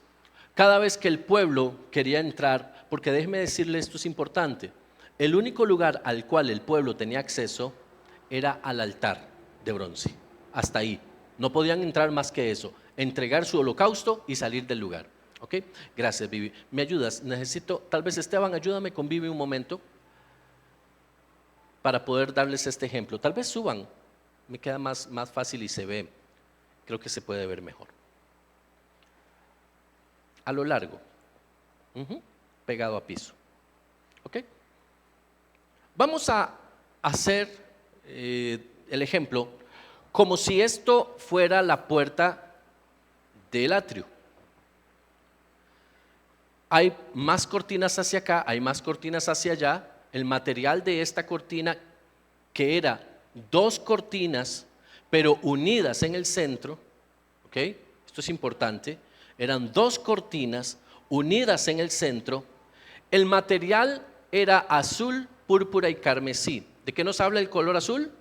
cada vez que el pueblo quería entrar, porque déjeme decirle, esto es importante, el único lugar al cual el pueblo tenía acceso era al altar de bronce. Hasta ahí. No podían entrar más que eso, entregar su holocausto y salir del lugar. ¿Ok? Gracias, Vivi. ¿Me ayudas? Necesito, tal vez Esteban, ayúdame con Vivi un momento para poder darles este ejemplo. Tal vez suban, me queda más fácil y se ve, creo que se puede ver mejor. A lo largo, pegado a piso. ¿Ok? Vamos a hacer el ejemplo como si esto fuera la puerta del atrio. Hay más cortinas hacia acá, hay más cortinas hacia allá. El material de esta cortina, que era 2 cortinas, pero unidas en el centro, ¿ok? Esto es importante. Eran 2 cortinas unidas en el centro. El material era azul, púrpura y carmesí. ¿De qué nos habla el color azul?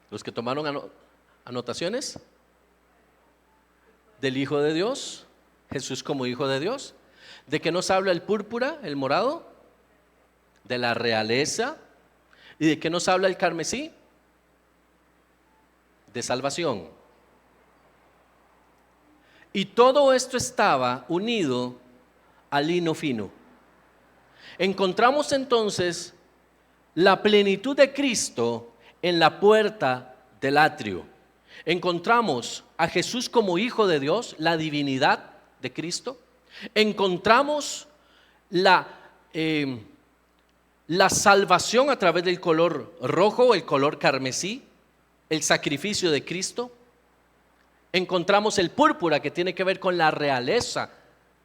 Los que tomaron anotaciones del Hijo de Dios, Jesús como Hijo de Dios. ¿De qué nos habla el púrpura, el morado? De la realeza. ¿Y de qué nos habla el carmesí? De salvación. Y todo esto estaba unido al lino fino. Encontramos entonces la plenitud de Cristo en la puerta del atrio. Encontramos a Jesús como Hijo de Dios, la divinidad de Cristo. Encontramos la salvación a través del color rojo, el color carmesí, el sacrificio de Cristo. Encontramos el púrpura, que tiene que ver con la realeza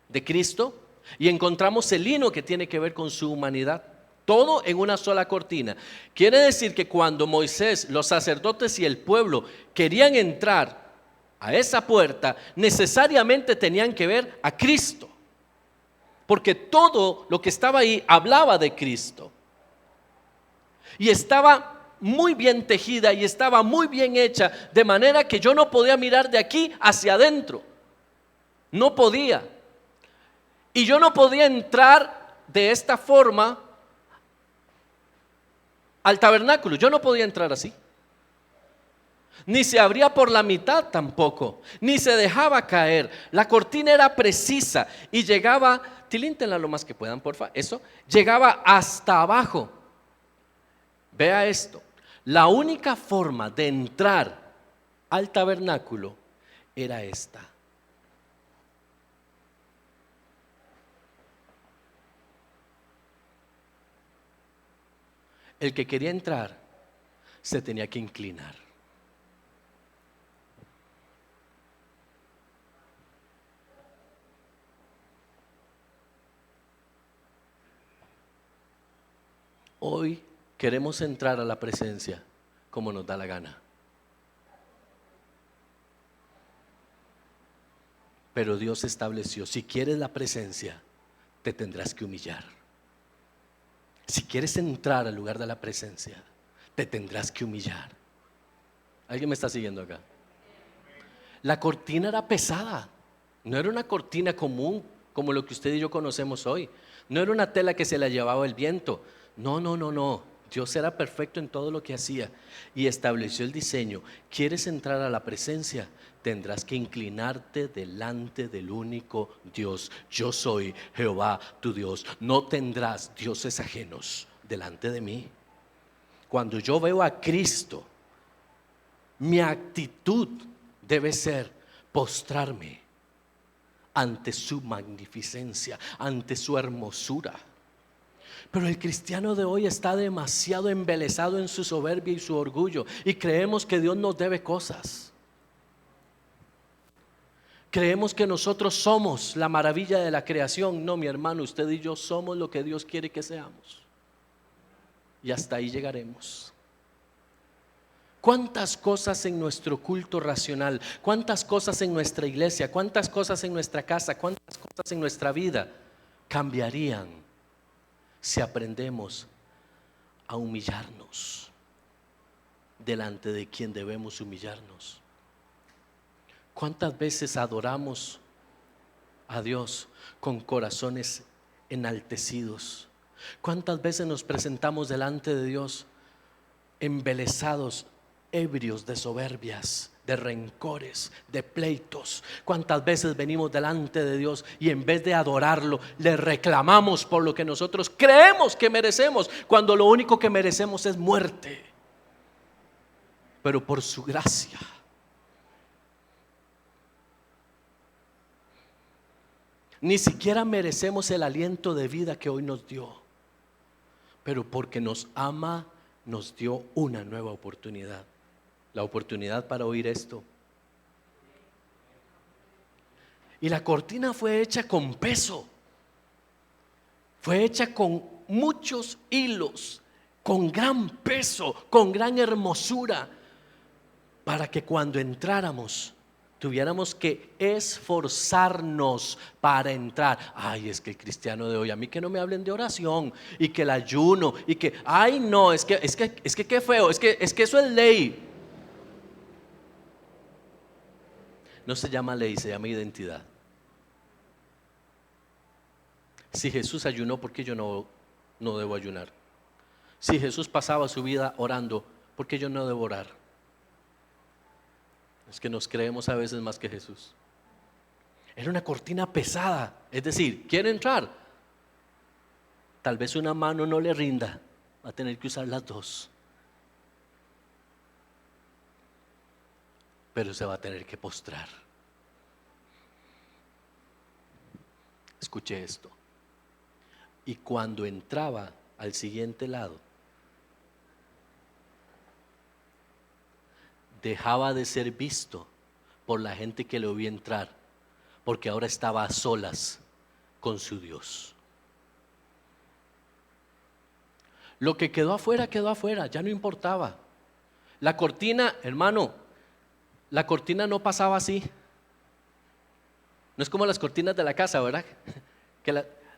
de Cristo, y encontramos el lino, que tiene que ver con su humanidad. Todo en una sola cortina. Quiere decir que cuando Moisés, los sacerdotes y el pueblo querían entrar a esa puerta, necesariamente tenían que ver a Cristo, porque todo lo que estaba ahí hablaba de Cristo. Y estaba muy bien tejida y estaba muy bien hecha, de manera que yo no podía mirar de aquí hacia adentro. No podía. Y yo no podía entrar de esta forma al tabernáculo. Yo no podía entrar así. Ni se abría por la mitad tampoco, ni se dejaba caer. La cortina era precisa y llegaba, tilíntenla lo más que puedan, porfa, eso, llegaba hasta abajo. Vea esto, la única forma de entrar al tabernáculo era esta. El que quería entrar se tenía que inclinar. Hoy queremos entrar a la presencia como nos da la gana. Pero Dios estableció, si quieres la presencia, te tendrás que humillar. Si quieres entrar al lugar de la presencia, te tendrás que humillar. ¿Alguien me está siguiendo acá? La cortina era pesada, no era una cortina común como lo que usted y yo conocemos hoy. No era una tela que se la llevaba el viento. No. Dios era perfecto en todo lo que hacía y estableció el diseño. ¿Quieres entrar a la presencia? Tendrás que inclinarte delante del único Dios. Yo soy Jehová tu Dios. No tendrás dioses ajenos delante de mí. Cuando yo veo a Cristo, mi actitud debe ser postrarme ante su magnificencia, ante su hermosura. Pero el cristiano de hoy está demasiado embelesado en su soberbia y su orgullo y creemos que Dios nos debe cosas. Creemos que nosotros somos la maravilla de la creación. No, mi hermano, usted y yo somos lo que Dios quiere que seamos. Y hasta ahí llegaremos. ¿Cuántas cosas en nuestro culto racional, cuántas cosas en nuestra iglesia, cuántas cosas en nuestra casa, cuántas cosas en nuestra vida cambiarían si aprendemos a humillarnos delante de quien debemos humillarnos? ¿Cuántas veces adoramos a Dios con corazones enaltecidos? ¿Cuántas veces nos presentamos delante de Dios embelesados, ebrios de soberbias, de rencores, de pleitos? ¿Cuántas veces venimos delante de Dios y en vez de adorarlo le reclamamos por lo que nosotros creemos que merecemos, cuando lo único que merecemos es muerte? Pero por su gracia, ni siquiera merecemos el aliento de vida que hoy nos dio, pero porque nos ama, nos dio una nueva oportunidad. La oportunidad para oír esto. Y la cortina fue hecha con peso, fue hecha con muchos hilos, con gran peso, con gran hermosura, para que cuando entráramos tuviéramos que esforzarnos para entrar. Ay, es que el cristiano de hoy, a mí que no me hablen de oración y que el ayuno y que, ay no, es que qué feo, es que eso es ley. No se llama ley, se llama identidad. Si Jesús ayunó, ¿por qué yo no debo ayunar? Si Jesús pasaba su vida orando, ¿por qué yo no debo orar? Es que nos creemos a veces más que Jesús. Era una cortina pesada, es decir, ¿quiere entrar? Tal vez una mano no le rinda, va a tener que usar las dos, pero se va a tener que postrar. Escuche esto. Y cuando entraba al siguiente lado, dejaba de ser visto por la gente que lo vio entrar, porque ahora estaba a solas con su Dios. Lo que quedó afuera, ya no importaba. La cortina, hermano, la cortina no pasaba así. No es como las cortinas de la casa, ¿verdad?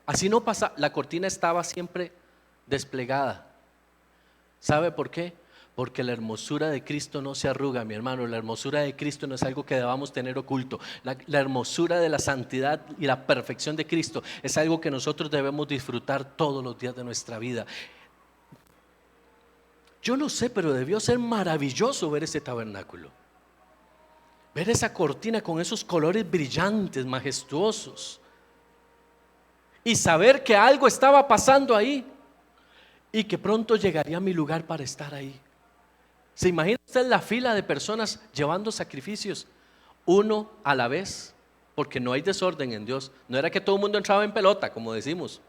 Así no pasa, la cortina estaba siempre desplegada. ¿Sabe por qué? Porque la hermosura de Cristo no se arruga, mi hermano. La hermosura de Cristo no es algo que debamos tener oculto. La hermosura de la santidad y la perfección de Cristo es algo que nosotros debemos disfrutar todos los días de nuestra vida. Yo no sé, pero debió ser maravilloso ver ese tabernáculo. Ver esa cortina con esos colores brillantes, majestuosos. Y saber que algo estaba pasando ahí. Y que pronto llegaría a mi lugar para estar ahí. ¿Se imagina usted la fila de personas llevando sacrificios? Uno a la vez. Porque no hay desorden en Dios. No era que todo el mundo entraba en pelota, como decimos.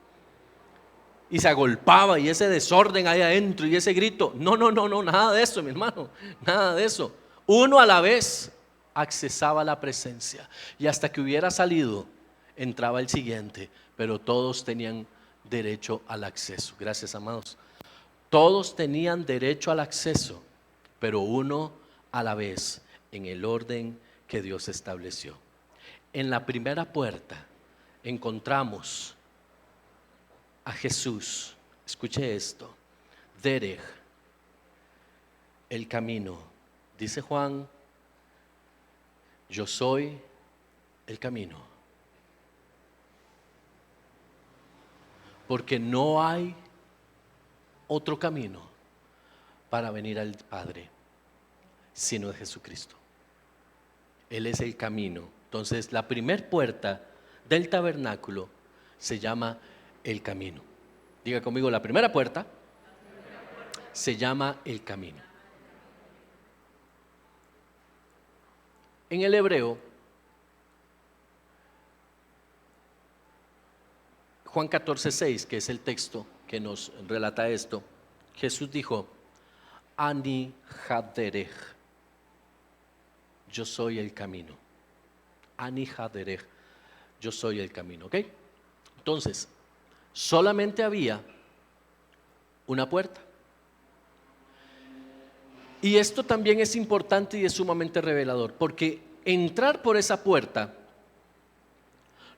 Y se agolpaba y ese desorden ahí adentro y ese grito. No, nada de eso, mi hermano. Nada de eso. Uno a la vez accesaba a la presencia. Y hasta que hubiera salido, entraba el siguiente. Pero todos tenían derecho al acceso. Gracias, amados. Todos tenían derecho al acceso, pero uno a la vez, en el orden que Dios estableció. En la primera puerta encontramos a Jesús. Escuche esto: Derech, el camino. Dice Juan: yo soy el camino. Porque no hay otro camino para venir al Padre sino de Jesucristo. Él es el camino. Entonces la primer puerta del tabernáculo se llama el camino. Diga conmigo: la primera puerta se llama el camino. En el hebreo, Juan 14:6, que es el texto que nos relata esto, Jesús dijo: Ani haderech, yo soy el camino. Ani haderech, yo soy el camino. ¿Ok? Entonces, solamente había una puerta. Y esto también es importante y es sumamente revelador, porque entrar por esa puerta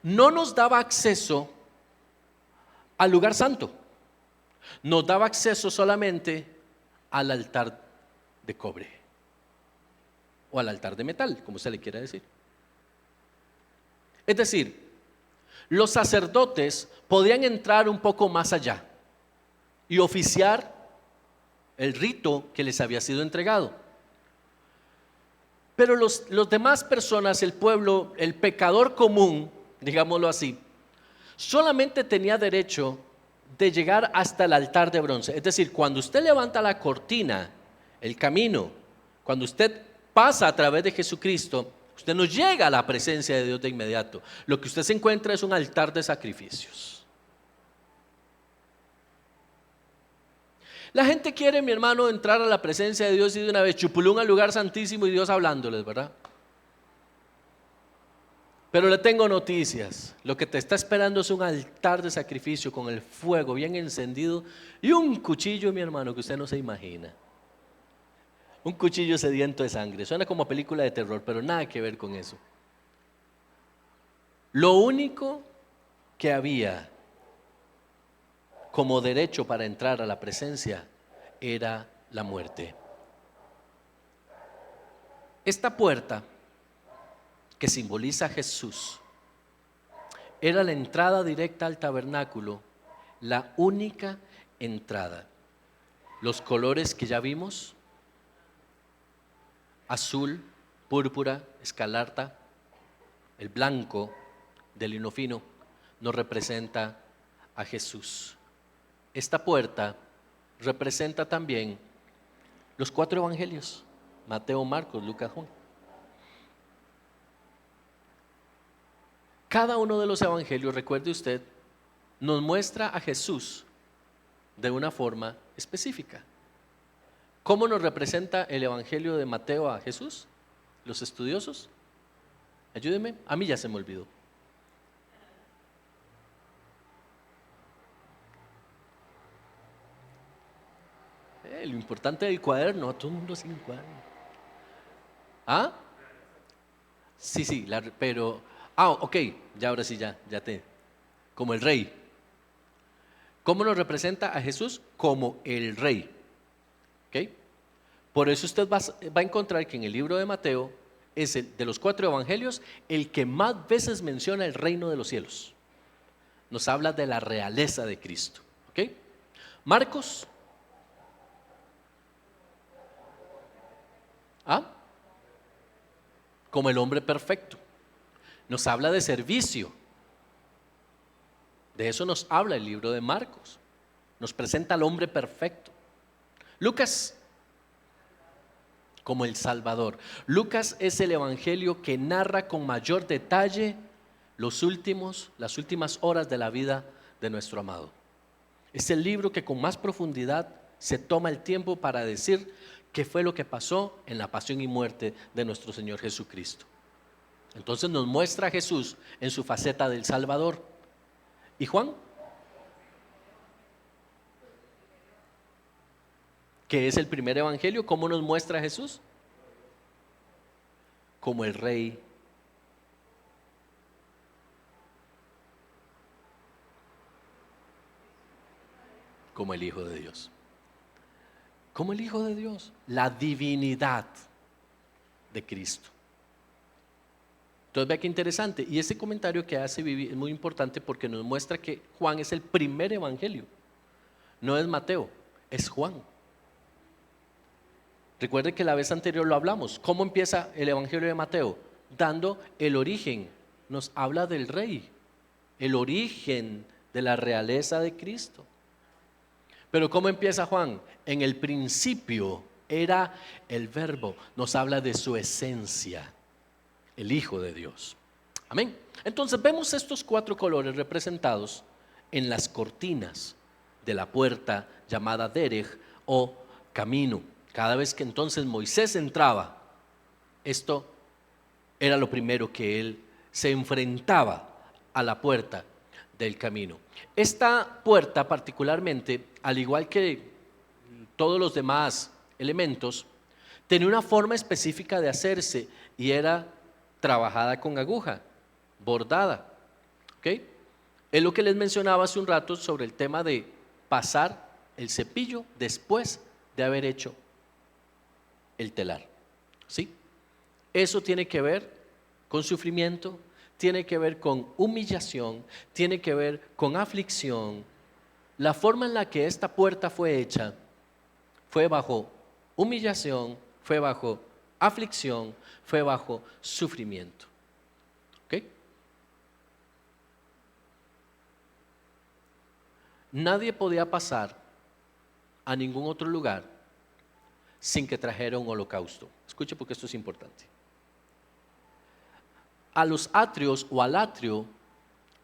no nos daba acceso al lugar santo. Nos daba acceso solamente al altar de cobre o al altar de metal, como se le quiera decir. Es decir, los sacerdotes podían entrar un poco más allá y oficiar el rito que les había sido entregado. Pero los demás personas, el pueblo, el pecador común, digámoslo así, solamente tenía derecho de llegar hasta el altar de bronce. Es decir, cuando usted levanta la cortina, el camino, cuando usted pasa a través de Jesucristo, usted no llega a la presencia de Dios de inmediato. Lo que usted se encuentra es un altar de sacrificios. La gente quiere, mi hermano, entrar a la presencia de Dios y de una vez chupulún al lugar santísimo y Dios hablándoles, ¿verdad? Pero le tengo noticias: lo que te está esperando es un altar de sacrificio con el fuego bien encendido y un cuchillo, mi hermano, que usted no se imagina. Un cuchillo sediento de sangre. Suena como película de terror, pero nada que ver con eso. Lo único que había como derecho para entrar a la presencia era la muerte. Esta puerta, que simboliza a Jesús, era la entrada directa al tabernáculo, la única entrada. Los colores que ya vimos: azul, púrpura, escarlata, el blanco de lino fino, nos representa a Jesús. Esta puerta representa también los 4 evangelios: Mateo, Marcos, Lucas, Juan. Cada uno de los evangelios, recuerde usted, nos muestra a Jesús de una forma específica. ¿Cómo nos representa el evangelio de Mateo a Jesús? Los estudiosos, ayúdenme, a mí ya se me olvidó. Lo importante del cuaderno, todo el mundo sin cuaderno. ¿Ah? Sí, sí, pero... Ah, ok, ya ahora sí, ya te... Como el rey. ¿Cómo nos representa a Jesús? Como el rey. ¿Ok? Por eso usted va a encontrar que en el libro de Mateo es de los 4 evangelios el que más veces menciona el reino de los cielos. Nos habla de la realeza de Cristo. ¿Ok? Marcos. ¿Ah? Como el hombre perfecto. Nos habla de servicio. De eso nos habla el libro de Marcos. Nos presenta al hombre perfecto. Lucas, como el Salvador. Lucas es el evangelio que narra con mayor detalle las últimas horas de la vida de nuestro amado. Es el libro que con más profundidad se toma el tiempo para decir qué fue lo que pasó en la pasión y muerte de nuestro Señor Jesucristo. Entonces nos muestra a Jesús en su faceta del Salvador. ¿Y Juan? Que es el primer evangelio. ¿Cómo nos muestra a Jesús? Como el rey. Como el Hijo de Dios. Como el Hijo de Dios. La divinidad de Cristo. Entonces vea qué interesante. Y ese comentario que hace Vivi es muy importante porque nos muestra que Juan es el primer evangelio. No es Mateo, es Juan. Recuerde que la vez anterior lo hablamos. ¿Cómo empieza el evangelio de Mateo? Dando el origen. Nos habla del rey, el origen de la realeza de Cristo. Pero ¿cómo empieza Juan? En el principio era el verbo. Nos habla de su esencia, el Hijo de Dios. Amén. Entonces vemos estos 4 colores representados en las cortinas de la puerta llamada Derech o camino. Cada vez que entonces Moisés entraba, esto era lo primero que él se enfrentaba a la puerta del camino. Esta puerta particularmente, al igual que todos los demás elementos, tenía una forma específica de hacerse y era trabajada con aguja, bordada. ¿Ok? Es lo que les mencionaba hace un rato sobre el tema de pasar el cepillo después de haber hecho el telar. ¿Sí? Eso tiene que ver con sufrimiento, tiene que ver con humillación, tiene que ver con aflicción. La forma en la que esta puerta fue hecha fue bajo humillación, fue bajo aflicción, fue bajo sufrimiento. ¿Ok? Nadie podía pasar a ningún otro lugar sin que trajera un holocausto. Escuche porque esto es importante. A los atrios o al atrio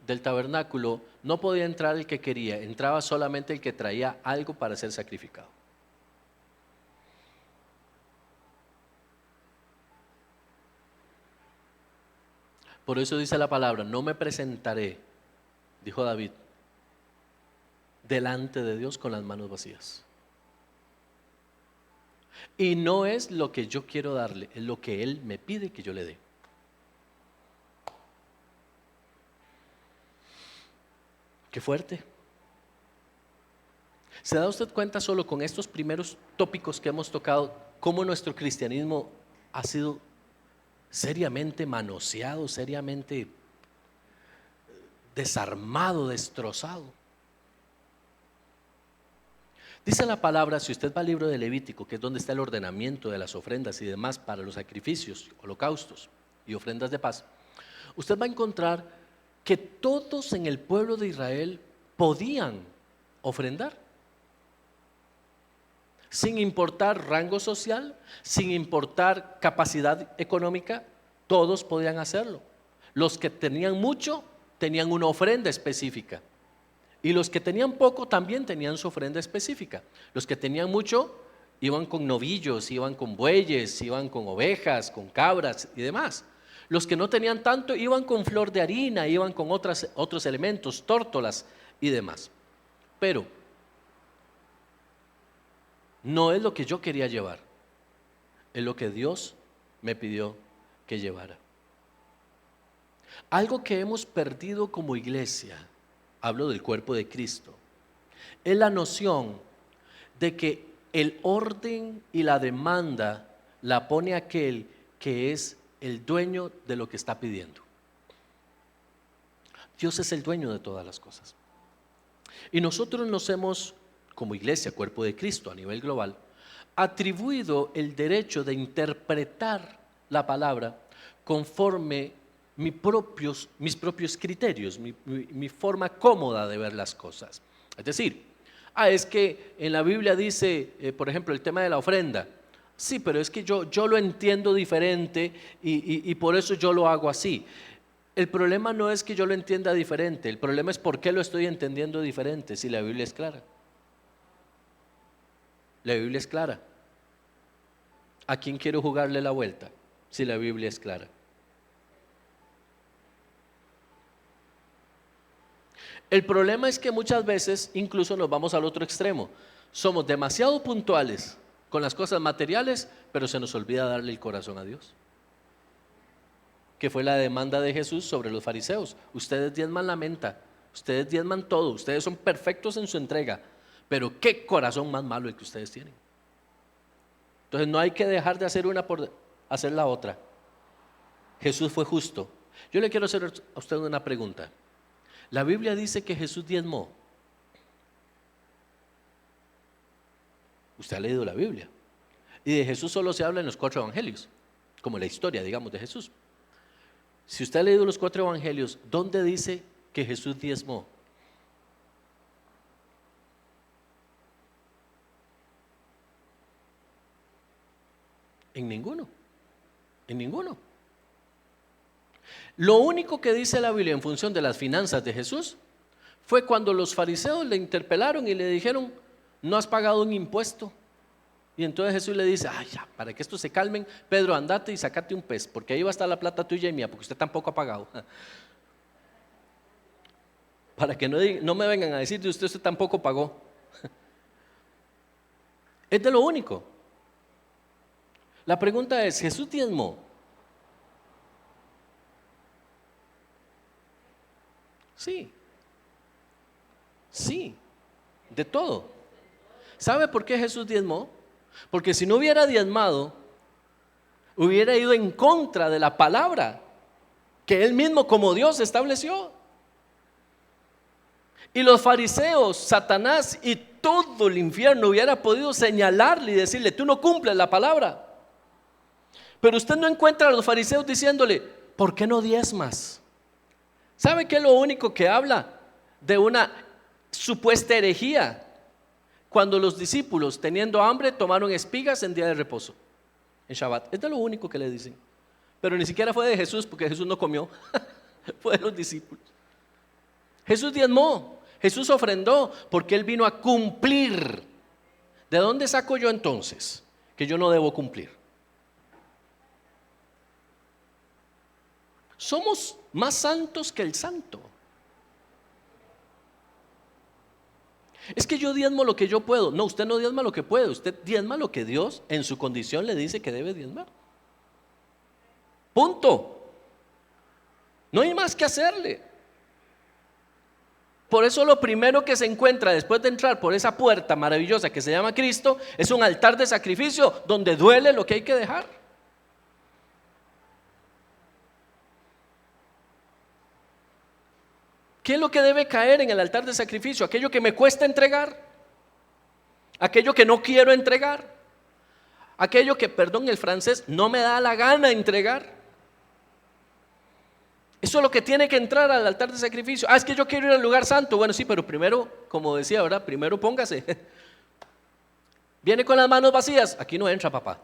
del tabernáculo no podía entrar el que quería, entraba solamente el que traía algo para ser sacrificado. Por eso dice la palabra, no me presentaré, dijo David, delante de Dios con las manos vacías. Y no es lo que yo quiero darle, es lo que Él me pide que yo le dé. Qué fuerte. ¿Se da usted cuenta solo con estos primeros tópicos que hemos tocado cómo nuestro cristianismo ha sido seriamente manoseado, seriamente desarmado, destrozado? Dice la palabra, si usted va al libro de Levítico, que es donde está el ordenamiento de las ofrendas y demás para los sacrificios, holocaustos y ofrendas de paz, usted va a encontrar que todos en el pueblo de Israel podían ofrendar, sin importar rango social, sin importar capacidad económica, todos podían hacerlo. Los que tenían mucho tenían una ofrenda específica y los que tenían poco también tenían su ofrenda específica. Los que tenían mucho iban con novillos, iban con bueyes, iban con ovejas, con cabras y demás. Los que no tenían tanto iban con flor de harina, iban con otros elementos, tórtolas y demás. Pero No es lo que yo quería llevar, es lo que Dios me pidió que llevara. Algo que hemos perdido como iglesia, hablo del cuerpo de Cristo, es la noción de que el orden y la demanda la pone aquel que es el dueño de lo que está pidiendo. Dios es el dueño de todas las cosas. Y nosotros nos hemos, como iglesia, cuerpo de Cristo a nivel global, atribuido el derecho de interpretar la palabra conforme mis propios criterios, mi forma cómoda de ver las cosas. Es decir, es que en la Biblia dice, por ejemplo, el tema de la ofrenda. Sí, pero es que yo lo entiendo diferente y por eso yo lo hago así. El problema no es que yo lo entienda diferente, el problema es por qué lo estoy entendiendo diferente, si la Biblia es clara. La Biblia es clara. ¿A quién quiero jugarle la vuelta? Si la Biblia es clara. El problema es que muchas veces incluso nos vamos al otro extremo. Somos demasiado puntuales con las cosas materiales, pero se nos olvida darle el corazón a Dios. Que fue la demanda de Jesús sobre los fariseos. Ustedes diezman la menta, ustedes diezman todo, ustedes son perfectos en su entrega, pero qué corazón más malo el que ustedes tienen. Entonces no hay que dejar de hacer una por hacer la otra. Jesús fue justo. Yo le quiero hacer a usted una pregunta. La Biblia dice que Jesús diezmó. Usted ha leído la Biblia. Y de Jesús solo se habla en los 4 evangelios, como la historia, digamos, de Jesús. Si usted ha leído los 4 evangelios, ¿dónde dice que Jesús diezmó? En ninguno. En ninguno. Lo único que dice la Biblia en función de las finanzas de Jesús fue cuando los fariseos le interpelaron y le dijeron, no has pagado un impuesto. Y entonces Jesús le dice, ya, para que estos se calmen, Pedro, andate y sacate un pez, porque ahí va a estar la plata tuya y mía, porque usted tampoco ha pagado. Para que no me vengan a decir de usted tampoco pagó. Es de lo único. La pregunta es, ¿Jesús diezmó? Sí. Sí, de todo. ¿Sabe por qué Jesús diezmó? Porque si no hubiera diezmado, hubiera ido en contra de la palabra que él mismo como Dios estableció. Y los fariseos, Satanás y todo el infierno hubiera podido señalarle y decirle, tú no cumples la palabra. Pero usted no encuentra a los fariseos diciéndole, ¿por qué no diezmas? ¿Sabe qué es lo único que habla de una supuesta herejía? Cuando los discípulos, teniendo hambre, tomaron espigas en día de reposo, en Shabbat. Es de lo único que le dicen. Pero ni siquiera fue de Jesús, porque Jesús no comió. Fue de los discípulos. Jesús diezmó, Jesús ofrendó, porque Él vino a cumplir. ¿De dónde saco yo entonces que yo no debo cumplir? Somos más santos que el santo. Es que yo diezmo lo que yo puedo. No, usted no diezma lo que puede, usted diezma lo que Dios en su condición le dice que debe diezmar. Punto. No hay más que hacerle. Por eso lo primero que se encuentra después de entrar por esa puerta maravillosa que se llama Cristo es un altar de sacrificio donde duele lo que hay que dejar. ¿Qué es lo que debe caer en el altar de sacrificio? Aquello que me cuesta entregar, aquello que no quiero entregar, aquello que, perdón el francés, no me da la gana entregar. Eso es lo que tiene que entrar al altar de sacrificio. Es que yo quiero ir al lugar santo. Bueno, sí, pero primero, como decía, ¿verdad? Primero póngase. Viene con las manos vacías, aquí no entra, papá.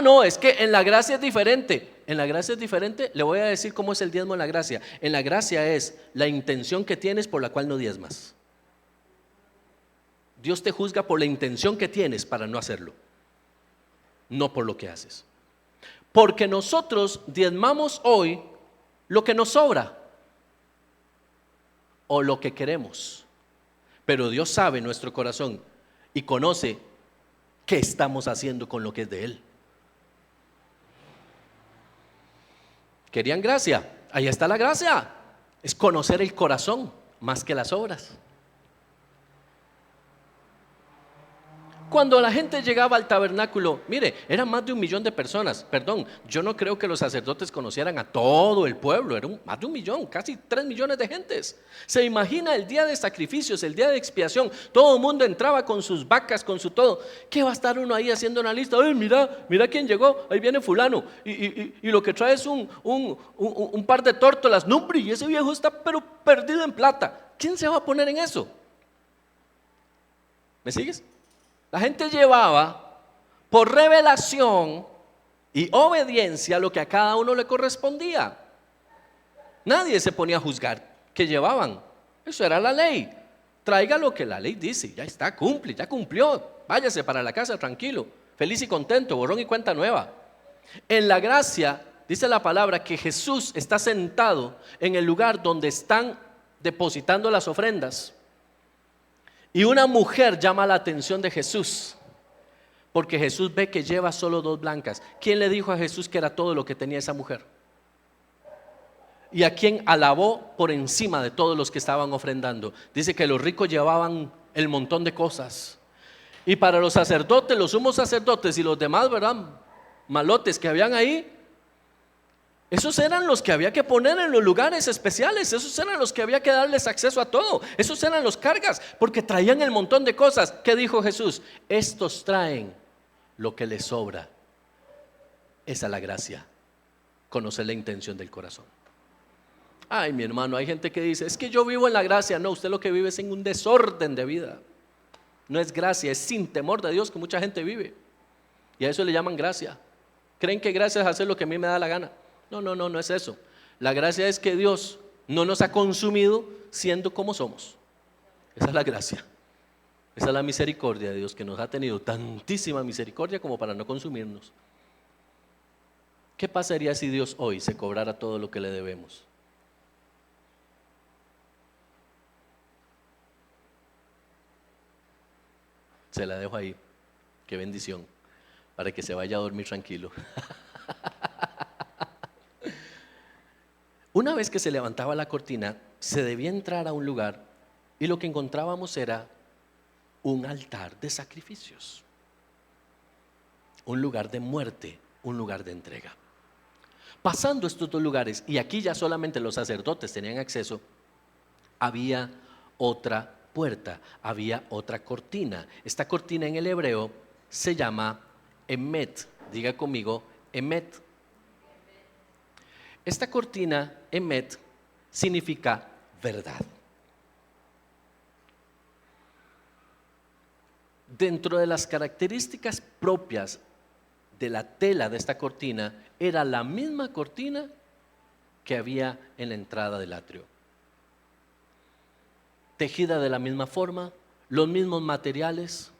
No, es que en la gracia es diferente. En la gracia es diferente. Le voy a decir cómo es el diezmo en la gracia. En la gracia es la intención que tienes por la cual no diezmas. Dios te juzga por la intención que tienes para no hacerlo, no por lo que haces. Porque nosotros diezmamos hoy lo que nos sobra o lo que queremos. Pero Dios sabe nuestro corazón y conoce ¿Qué estamos haciendo con lo que es de Él? ¿Querían gracia? Ahí está la gracia. Es conocer el corazón más que las obras. Cuando la gente llegaba al tabernáculo, mire, eran más de 1.000.000 de personas. Perdón, yo no creo que los sacerdotes conocieran a todo el pueblo. Eran más de 1.000.000, casi 3 millones de gentes. Se imagina el día de sacrificios, el día de expiación. Todo el mundo entraba con sus vacas, con su todo. ¿Qué va a estar uno ahí haciendo una lista? Ay, mira quién llegó, ahí viene fulano. Y lo que trae es un par de tórtolas. No, hombre, y ese viejo está pero perdido en plata. ¿Quién se va a poner en eso? ¿Me sigues? La gente llevaba por revelación y obediencia lo que a cada uno le correspondía. Nadie se ponía a juzgar qué llevaban. Eso era la ley. Traiga lo que la ley dice. Ya está, cumple, ya cumplió. Váyase para la casa tranquilo, feliz y contento, borrón y cuenta nueva. En la gracia dice la palabra que Jesús está sentado en el lugar donde están depositando las ofrendas. Y una mujer llama la atención de Jesús, porque Jesús ve que lleva solo 2 blancas. ¿Quién le dijo a Jesús que era todo lo que tenía esa mujer? ¿Y a quién alabó por encima de todos los que estaban ofrendando? Dice que los ricos llevaban el montón de cosas. Y para los sacerdotes, los sumos sacerdotes y los demás, ¿verdad?, malotes que habían ahí, esos eran los que había que poner en los lugares especiales. Esos eran los que había que darles acceso a todo. Esos eran los cargas, porque traían el montón de cosas. ¿Qué dijo Jesús? Estos traen lo que les sobra. Esa es la gracia, conocer la intención del corazón. Ay, mi hermano, hay gente que dice, es que yo vivo en la gracia. No, usted lo que vive es en un desorden de vida. No es gracia, es sin temor de Dios que mucha gente vive. Y a eso le llaman gracia. Creen que gracia es hacer lo que a mí me da la gana. No es eso. La gracia es que Dios no nos ha consumido siendo como somos. Esa es la gracia. Esa es la misericordia de Dios, que nos ha tenido tantísima misericordia como para no consumirnos. ¿Qué pasaría si Dios hoy se cobrara todo lo que le debemos? Se la dejo ahí. Qué bendición, para que se vaya a dormir tranquilo. Una vez que se levantaba la cortina, se debía entrar a un lugar y lo que encontrábamos era un altar de sacrificios, un lugar de muerte, un lugar de entrega. Pasando estos 2 lugares, y aquí ya solamente los sacerdotes tenían acceso, había otra puerta, había otra cortina. Esta cortina en el hebreo se llama emet. Diga conmigo, emet. Esta cortina, emet, significa verdad. Dentro de las características propias de la tela de esta cortina, era la misma cortina que había en la entrada del atrio. Tejida de la misma forma, los mismos materiales.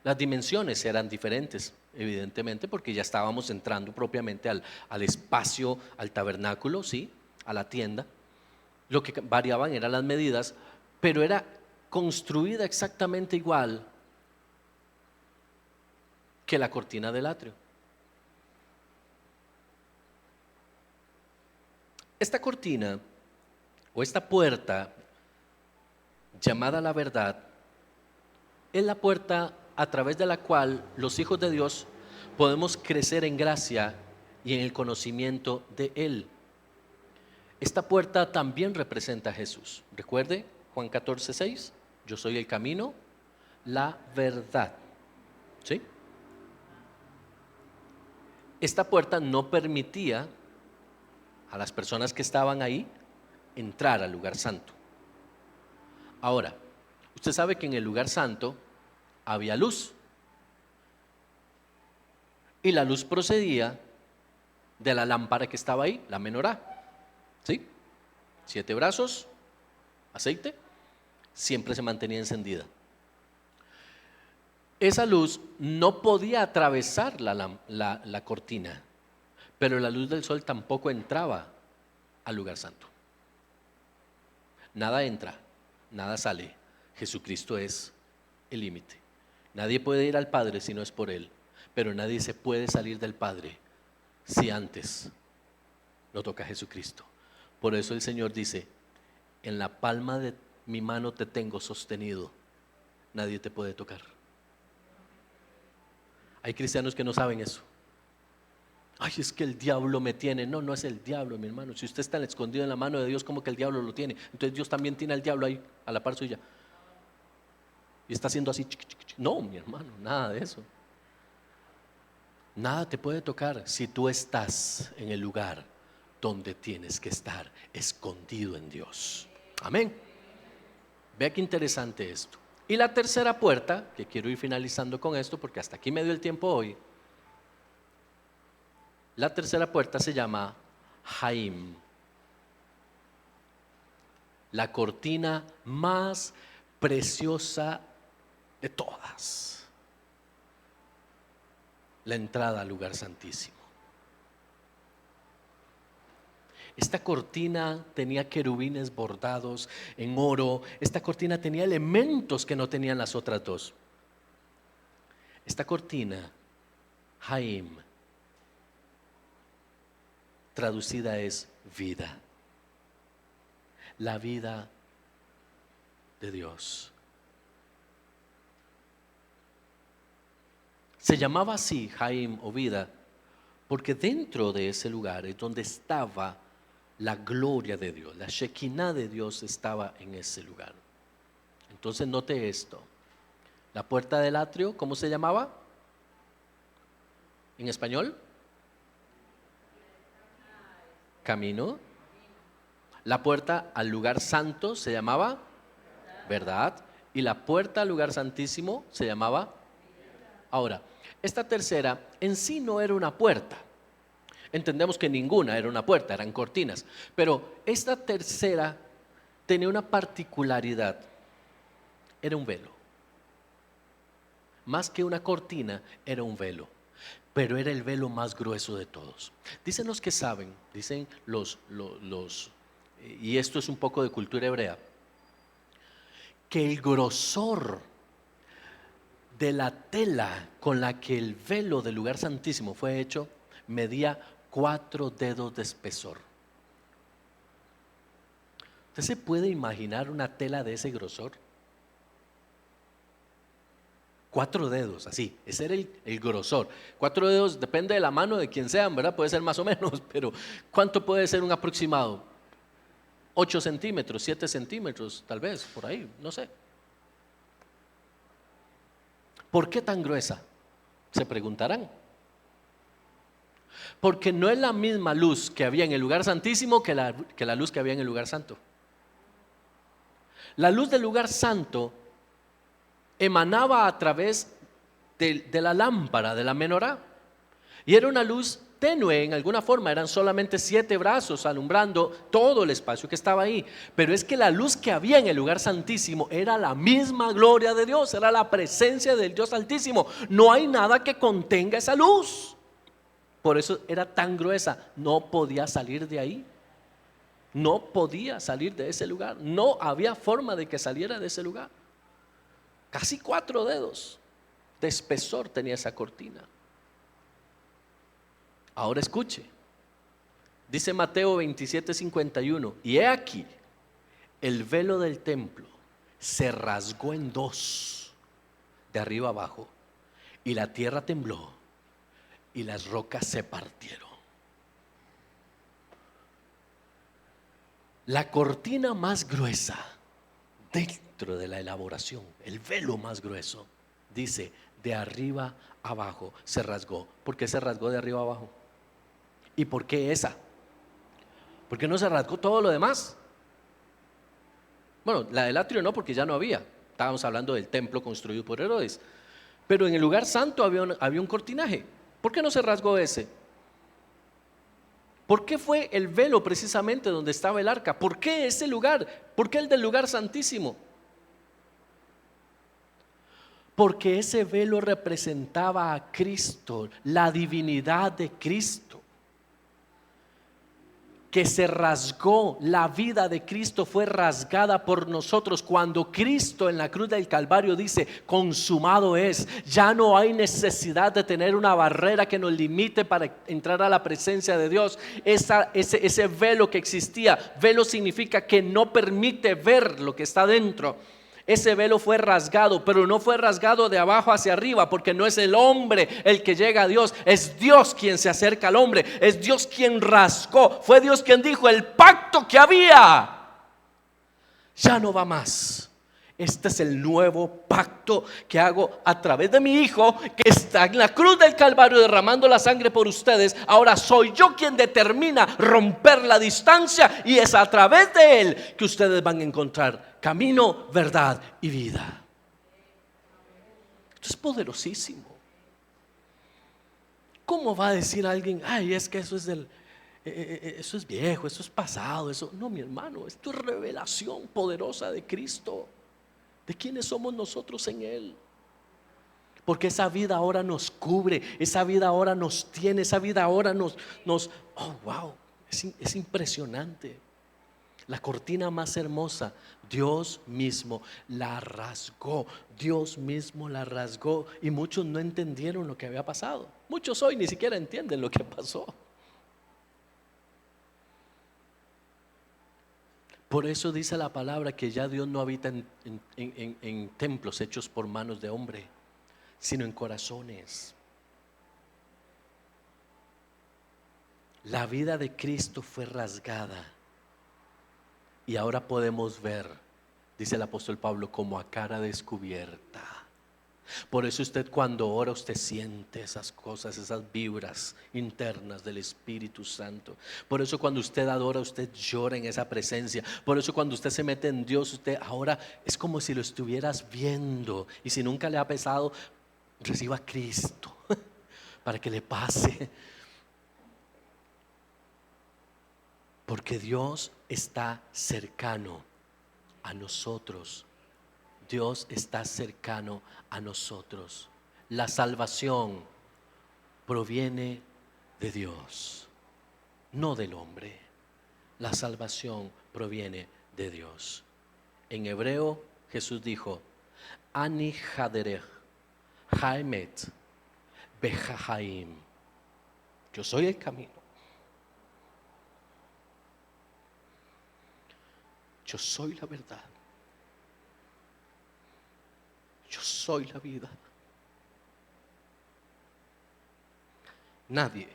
Las dimensiones eran diferentes, evidentemente, porque ya estábamos entrando propiamente al espacio, al tabernáculo, ¿sí?, a la tienda. Lo que variaban eran las medidas, pero era construida exactamente igual que la cortina del atrio. Esta cortina o esta puerta llamada la verdad es la puerta a través de la cual los hijos de Dios podemos crecer en gracia y en el conocimiento de Él. Esta puerta también representa a Jesús. Recuerde Juan 14:6, yo soy el camino, la verdad. ¿Sí? Esta puerta no permitía a las personas que estaban ahí entrar al lugar santo. Ahora, usted sabe que en el lugar santo había luz, y la luz procedía de la lámpara que estaba ahí, la menorá, ¿sí? 7 brazos, aceite, siempre se mantenía encendida. Esa luz no podía atravesar la cortina, pero la luz del sol tampoco entraba al lugar santo. Nada entra, nada sale. Jesucristo es el límite. Nadie puede ir al Padre si no es por Él, pero nadie se puede salir del Padre si antes no toca a Jesucristo. Por eso el Señor dice: en la palma de mi mano te tengo sostenido, nadie te puede tocar. Hay cristianos que no saben eso. Ay, es que el diablo me tiene. No, no es el diablo, mi hermano. Si usted está escondido en la mano de Dios, ¿cómo que el diablo lo tiene? Entonces Dios también tiene al diablo ahí a la par suya y está haciendo así. No, mi hermano, nada de eso. Nada te puede tocar si tú estás en el lugar donde tienes que estar, escondido en Dios. Amén. Vea qué interesante esto. Y la tercera puerta, que quiero ir finalizando con esto porque hasta aquí me dio el tiempo hoy. La tercera puerta se llama Haim, la cortina más preciosa de todas, la entrada al lugar santísimo. Esta cortina tenía querubines bordados en oro. Esta cortina tenía elementos que no tenían las otras dos. Esta cortina, Haim, traducida es vida. La vida de Dios. Se llamaba así Haim o vida porque dentro de ese lugar es donde estaba la gloria de Dios. La Shekinah de Dios estaba en ese lugar. Entonces note esto. La puerta del atrio, ¿cómo se llamaba? ¿En español? Camino. La puerta al lugar santo se llamaba verdad. Y la puerta al lugar santísimo se llamaba. Ahora, esta tercera en sí no era una puerta. Entendemos que ninguna era una puerta, eran cortinas. Pero esta tercera tenía una particularidad. Era un velo. Más que una cortina, era un velo. Pero era el velo más grueso de todos. Dicen los que saben, dicen y esto es un poco de cultura hebrea, que el grosor de la tela con la que el velo del lugar santísimo fue hecho medía 4 dedos de espesor. ¿Usted se puede imaginar una tela de ese grosor? 4 dedos, así, ese era el grosor. 4 dedos, depende de la mano de quien sean, ¿verdad? Puede ser más o menos, pero ¿cuánto puede ser un aproximado? 8 centímetros, 7 centímetros, tal vez, por ahí, no sé. ¿Por qué tan gruesa? Se preguntarán. Porque no es la misma luz que había en el lugar santísimo que la luz que había en el lugar santo. La luz del lugar santo emanaba a través de la lámpara, de la menorá, y era una luz tenue en alguna forma. Eran solamente 7 brazos alumbrando todo el espacio que estaba ahí, pero es que la luz que había en el lugar santísimo era la misma gloria de Dios, era la presencia del Dios altísimo. No hay nada que contenga esa luz. Por eso era tan gruesa, no podía salir de ahí. No podía salir de ese lugar. No había forma de que saliera de ese lugar. Casi 4 dedos de espesor tenía esa cortina. Ahora escuche. Dice Mateo 27:51. Y he aquí, el velo del templo se rasgó en 2, de arriba abajo, y la tierra tembló y las rocas se partieron. La cortina más gruesa dentro de la elaboración, el velo más grueso, dice de arriba abajo se rasgó. ¿Por qué se rasgó de arriba abajo? ¿Y por qué esa? ¿Por qué no se rasgó todo lo demás? Bueno, la del atrio no, porque ya no había. Estábamos hablando del templo construido por Herodes. Pero en el lugar santo había un cortinaje. ¿Por qué no se rasgó ese? ¿Por qué fue el velo precisamente donde estaba el arca? ¿Por qué ese lugar? ¿Por qué el del lugar santísimo? Porque ese velo representaba a Cristo, la divinidad de Cristo. que se rasgó, la vida de Cristo fue rasgada por nosotros. Cuando Cristo en la cruz del Calvario dice, consumado es, ya no hay necesidad de tener una barrera que nos limite para entrar a la presencia de Dios. Ese velo que existía, velo significa que no permite ver lo que está dentro. Ese velo fue rasgado, pero no fue rasgado de abajo hacia arriba, porque no es el hombre el que llega a Dios, es Dios quien se acerca al hombre, es Dios quien rasgó, fue Dios quien dijo, el pacto que había ya no va más. Este es el nuevo pacto que hago a través de mi Hijo, que está en la cruz del Calvario derramando la sangre por ustedes. Ahora soy yo quien determina romper la distancia, y es a través de Él que ustedes van a encontrar camino, verdad y vida. Esto es poderosísimo. ¿Cómo va a decir alguien, ay, es que eso es eso es viejo, eso es pasado? Eso no, mi hermano, esto es revelación poderosa de Cristo, de quiénes somos nosotros en Él. Porque esa vida ahora nos cubre, esa vida ahora nos tiene, esa vida ahora nos oh wow, es impresionante. La cortina más hermosa, Dios mismo la rasgó, Dios mismo la rasgó, y muchos no entendieron lo que había pasado. Muchos hoy ni siquiera entienden lo que pasó. Por eso dice la palabra que ya Dios no habita en templos hechos por manos de hombre, sino en corazones. La vida de Cristo fue rasgada, y ahora podemos ver, dice el apóstol Pablo, como a cara descubierta. Por eso usted cuando ora, usted siente esas cosas, esas vibras internas del Espíritu Santo. Por eso cuando usted adora, usted llora en esa presencia. Por eso cuando usted se mete en Dios, usted ahora es como si lo estuvieras viendo. Y si nunca le ha pasado, reciba a Cristo para que le pase. Porque Dios está cercano a nosotros. Dios está cercano a nosotros. La salvación proviene de Dios, no del hombre. La salvación proviene de Dios. En hebreo Jesús dijo, Ani haderech, haemet, behahaim. Yo soy el camino. Yo soy la verdad. Yo soy la vida. Nadie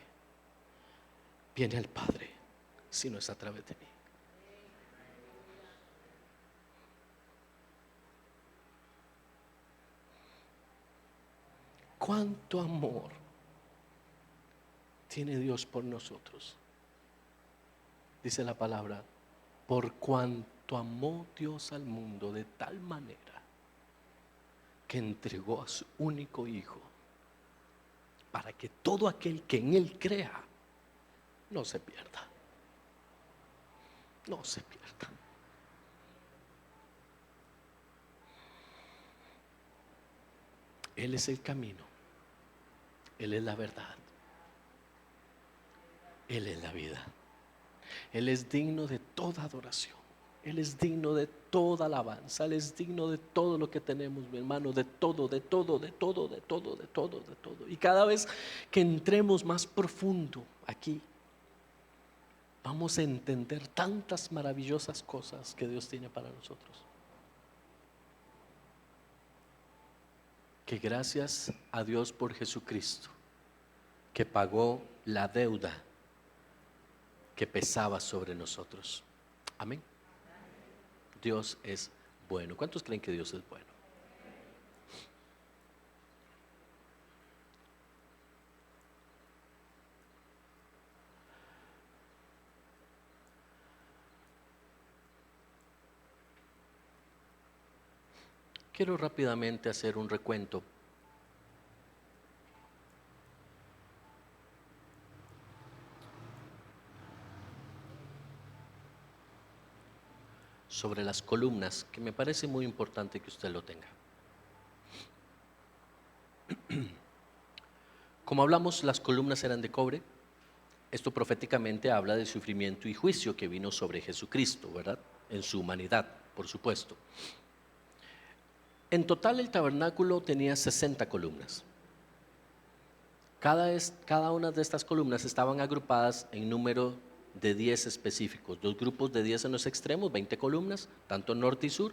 viene al Padre si no es a través de mí. ¿Cuánto amor tiene Dios por nosotros? Dice la palabra, por cuanto amó Dios al mundo de tal manera que entregó a su único Hijo, para que todo aquel que en Él crea no se pierda. No se pierda. Él es el camino, Él es la verdad, Él es la vida. Él es digno de toda adoración, Él es digno de toda alabanza, Él es digno de todo lo que tenemos, mi hermano, de todo, de todo, de todo, de todo, de todo, de todo. Y cada vez que entremos más profundo aquí, vamos a entender tantas maravillosas cosas que Dios tiene para nosotros. Que gracias a Dios por Jesucristo, que pagó la deuda que pesaba sobre nosotros. Amén. Dios es bueno. ¿Cuántos creen que Dios es bueno? Quiero rápidamente hacer un recuento sobre las columnas, que me parece muy importante que usted lo tenga. Como hablamos, las columnas eran de cobre Esto proféticamente habla del sufrimiento y juicio que vino sobre Jesucristo, ¿verdad? En su humanidad, por supuesto. En total el tabernáculo tenía 60 columnas. Cada una de estas columnas estaban agrupadas en número de 10 específicos. 2 grupos de 10 en los extremos, 20 columnas, tanto norte y sur.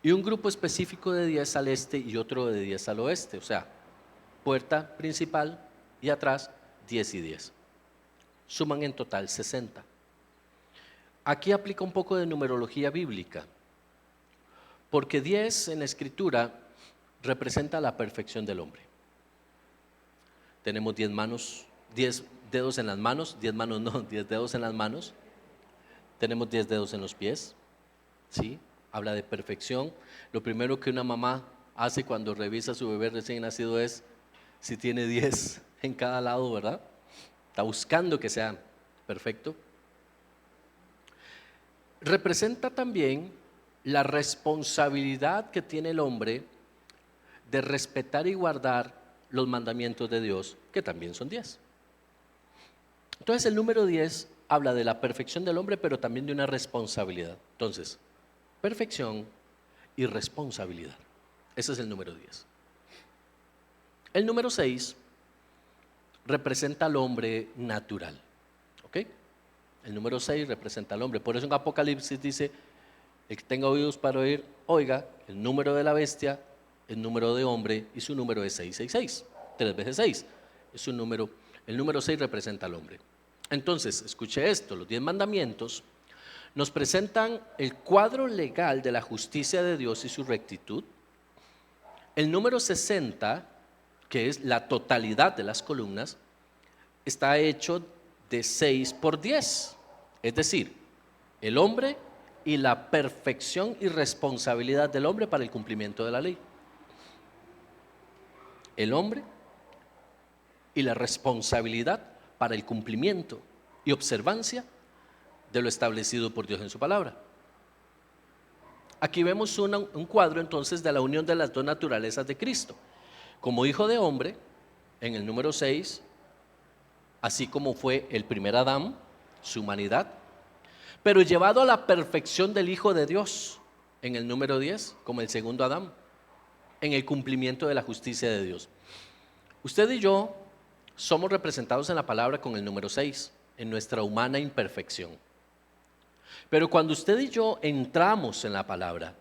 Y un grupo específico de 10 al este y otro de 10 al oeste. O sea, puerta principal y atrás 10 y 10. Suman en total 60. Aquí aplica un poco de numerología bíblica, porque 10 en la escritura representa la perfección del hombre. Tenemos 10 manos, 10 dedos en las manos, 10 manos no, 10 dedos en las manos. Tenemos 10 dedos en los pies, ¿sí? Habla de perfección. Lo primero que una mamá hace cuando revisa a su bebé recién nacido es si tiene 10 en cada lado, ¿verdad? Está buscando que sea perfecto. Representa también la responsabilidad que tiene el hombre de respetar y guardar los mandamientos de Dios, que también son 10. Entonces el número 10 habla de la perfección del hombre, pero también de una responsabilidad. Entonces, perfección y responsabilidad. Ese es el número 10. El número 6 representa al hombre natural. ¿Ok? El número 6 representa al hombre. Por eso en Apocalipsis dice, el que tenga oídos para oír, oiga, el número de la bestia, el número de hombre, y su número es 666. 3 veces 6. Es un número, el número 6 representa al hombre. Entonces, escuche esto, los 10 mandamientos nos presentan el cuadro legal de la justicia de Dios y su rectitud. El número 60, que es la totalidad de las columnas, está hecho de 6 por 10, es decir, el hombre y la perfección y responsabilidad del hombre para el cumplimiento de la ley. El hombre y la responsabilidad para el cumplimiento y observancia de lo establecido por Dios en su palabra. Aquí vemos un cuadro entonces de la unión de las dos naturalezas de Cristo. Como hijo de hombre, en el número 6, así como fue el primer Adán, su humanidad, pero llevado a la perfección del Hijo de Dios, en el número 10, como el segundo Adán, en el cumplimiento de la justicia de Dios. Usted y yo somos representados en la palabra con el número 6, en nuestra humana imperfección. Pero cuando usted y yo entramos en la palabra,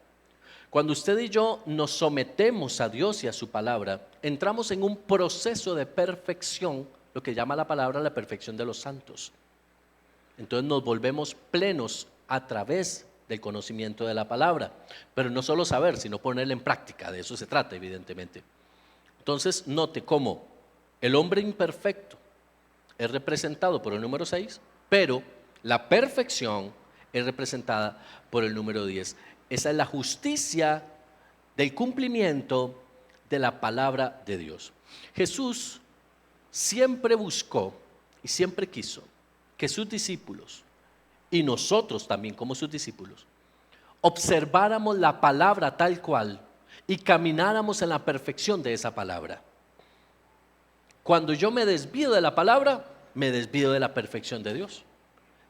cuando usted y yo nos sometemos a Dios y a su palabra, entramos en un proceso de perfección, lo que llama la palabra la perfección de los santos. Entonces nos volvemos plenos a través del conocimiento de la palabra, pero no solo saber, sino ponerla en práctica, de eso se trata evidentemente. Entonces note cómo el hombre imperfecto es representado por el número 6, pero la perfección es representada por el número 10. Esa es la justicia del cumplimiento de la palabra de Dios. Jesús siempre buscó y siempre quiso que sus discípulos y nosotros también como sus discípulos observáramos la palabra tal cual y camináramos en la perfección de esa palabra. Cuando yo me desvío de la palabra, me desvío de la perfección de Dios,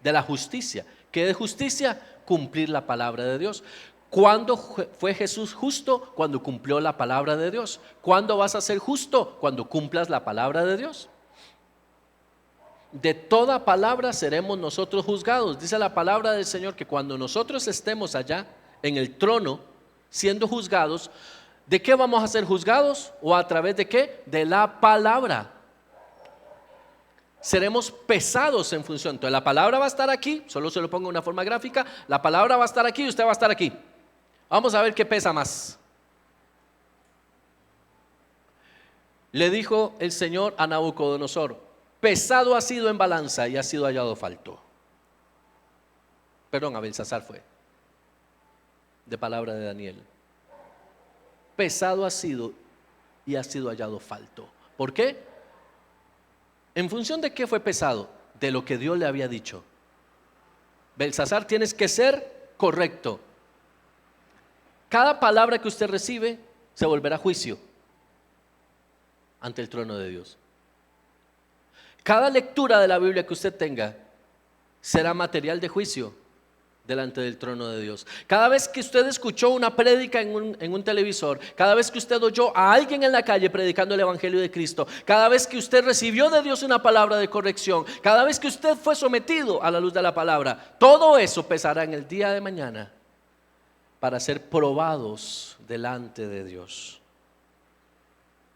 de la justicia. ¿Qué es justicia? Cumplir la palabra de Dios. ¿Cuándo fue Jesús justo? Cuando cumplió la palabra de Dios. ¿Cuándo vas a ser justo? Cuando cumplas la palabra de Dios. De toda palabra seremos nosotros juzgados. Dice la palabra del Señor que cuando nosotros estemos allá en el trono siendo juzgados, ¿de qué vamos a ser juzgados? ¿O a través de qué? De la palabra. Seremos pesados en función. Entonces la palabra va a estar aquí, solo se lo pongo de una forma gráfica, la palabra va a estar aquí y usted va a estar aquí. Vamos a ver qué pesa más. Le dijo el Señor a Nabucodonosor, pesado ha sido en balanza y ha sido hallado falto. Perdón, a Belsasar fue, de palabra de Daniel. Pesado ha sido y ha sido hallado falto. ¿Por qué? ¿En función de qué fue pesado? De lo que Dios le había dicho. Belsasar, tienes que ser correcto. Cada palabra que usted recibe se volverá juicio ante el trono de Dios. Cada lectura de la Biblia que usted tenga será material de juicio delante del trono de Dios. Cada vez que usted escuchó una prédica en un televisor, cada vez que usted oyó a alguien en la calle predicando el evangelio de Cristo, cada vez que usted recibió de Dios una palabra de corrección, cada vez que usted fue sometido a la luz de la palabra, todo eso pesará en el día de mañana para ser probados delante de Dios.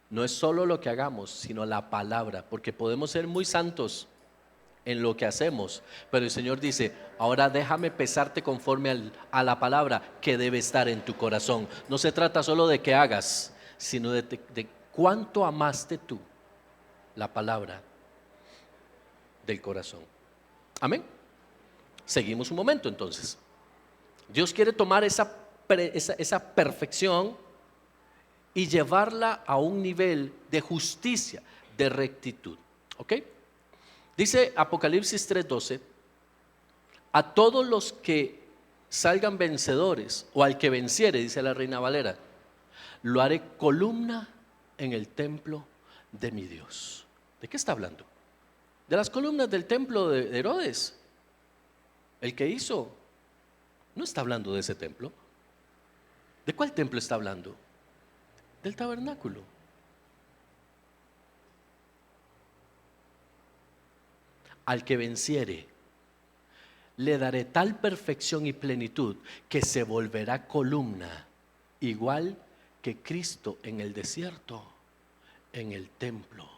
No es solo lo que hagamos, sino la palabra, porque podemos ser muy santos en lo que hacemos, pero el Señor dice: ahora déjame pesarte conforme a la palabra que debe estar en tu corazón. No se trata solo de que hagas, sino de cuánto amaste tú la palabra del corazón. Amén. Seguimos un momento entonces. Dios quiere tomar esa perfección y llevarla a un nivel de justicia, de rectitud. ¿Ok? Dice Apocalipsis 3:12: a todos los que salgan vencedores, o al que venciere, dice la Reina Valera, lo haré columna en el templo de mi Dios. ¿De qué está hablando? De las columnas del templo de Herodes, el que hizo. No está hablando de ese templo. ¿De cuál templo está hablando? Del tabernáculo. Al que venciere, le daré tal perfección y plenitud que se volverá columna, igual que Cristo en el desierto, en el templo,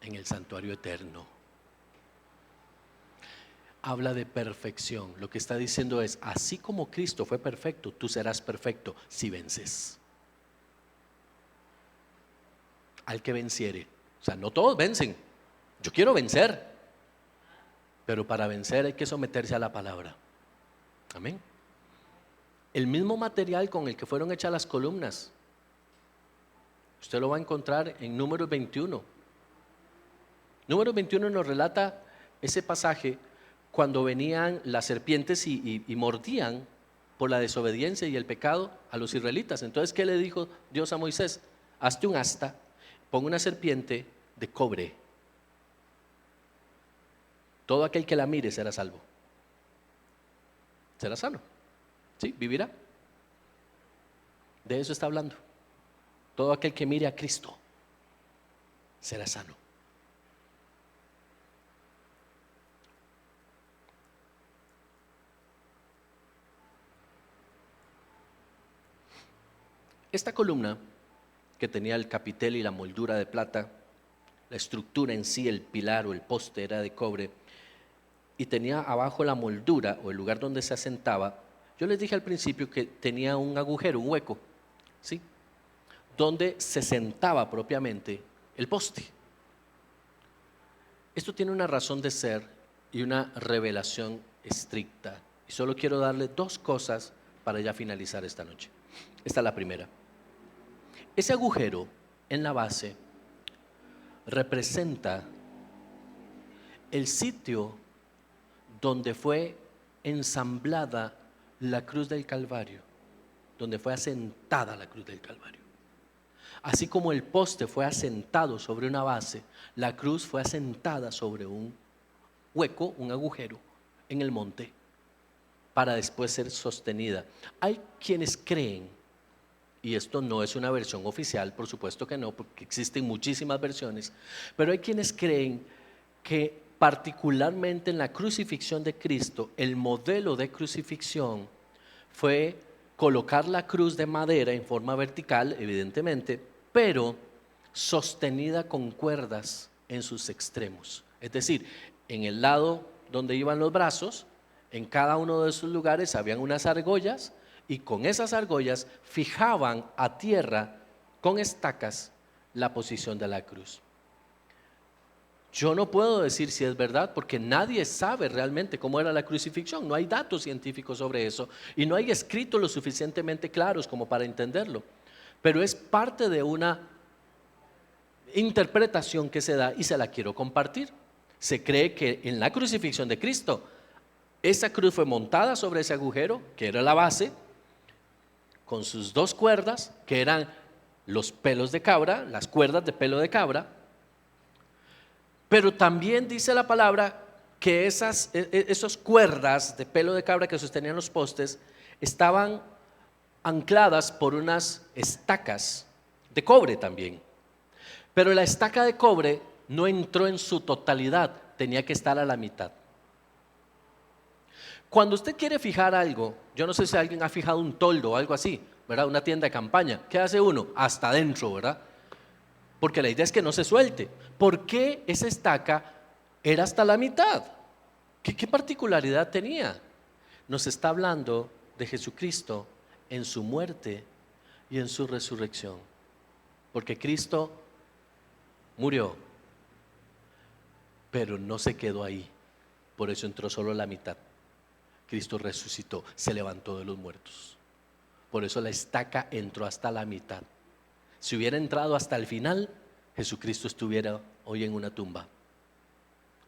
en el santuario eterno. Habla de perfección. Lo que está diciendo es: así como Cristo fue perfecto, tú serás perfecto si vences. Al que venciere. O sea, no todos vencen. Yo quiero vencer, pero para vencer hay que someterse a la palabra. Amén. El mismo material con el que fueron hechas las columnas, usted lo va a encontrar en Números 21. Números 21 nos relata ese pasaje cuando venían las serpientes y mordían por la desobediencia y el pecado a los israelitas. Entonces, ¿qué le dijo Dios a Moisés? Hazte un asta, pon una serpiente de cobre. Todo aquel que la mire será salvo. Será sano. Sí, vivirá. De eso está hablando. Todo aquel que mire a Cristo será sano. Esta columna, que tenía el capitel y la moldura de plata, la estructura en sí, el pilar o el poste era de cobre, y tenía abajo la moldura o el lugar donde se asentaba. Yo les dije al principio que tenía un agujero, un hueco, ¿sí?, donde se sentaba propiamente el poste. Esto tiene una razón de ser y una revelación estricta, y solo quiero darle dos cosas para ya finalizar esta noche. Esta es la primera. Ese agujero en la base representa el sitio donde fue ensamblada la cruz del Calvario, donde fue asentada la cruz del Calvario. Así como el poste fue asentado sobre una base, la cruz fue asentada sobre un hueco, un agujero en el monte, para después ser sostenida. Hay quienes creen, y esto no es una versión oficial, por supuesto que no, porque existen muchísimas versiones, pero hay quienes creen que particularmente en la crucifixión de Cristo, el modelo de crucifixión fue colocar la cruz de madera en forma vertical, evidentemente, pero sostenida con cuerdas en sus extremos. Es decir, en el lado donde iban los brazos, en cada uno de esos lugares habían unas argollas, y con esas argollas fijaban a tierra con estacas la posición de la cruz. Yo no puedo decir si es verdad, porque nadie sabe realmente cómo era la crucifixión. No hay datos científicos sobre eso y no hay escritos lo suficientemente claros como para entenderlo. Pero es parte de una interpretación que se da y se la quiero compartir. Se cree que en la crucifixión de Cristo, esa cruz fue montada sobre ese agujero, que era la base, con sus dos cuerdas, que eran los pelos de cabra, las cuerdas de pelo de cabra. Pero también dice la palabra que esas cuerdas de pelo de cabra que sostenían los postes estaban ancladas por unas estacas de cobre también. Pero la estaca de cobre no entró en su totalidad, tenía que estar a la mitad. Cuando usted quiere fijar algo, yo no sé si alguien ha fijado un toldo o algo así, ¿verdad? Una tienda de campaña, ¿qué hace uno? Hasta adentro, ¿verdad? Porque la idea es que no se suelte. ¿Por qué esa estaca era hasta la mitad? ¿Qué particularidad tenía? Nos está hablando de Jesucristo en su muerte y en su resurrección. Porque Cristo murió, pero no se quedó ahí. Por eso entró solo la mitad. Cristo resucitó, se levantó de los muertos. Por eso la estaca entró hasta la mitad. Si hubiera entrado hasta el final, Jesucristo estuviera hoy en una tumba.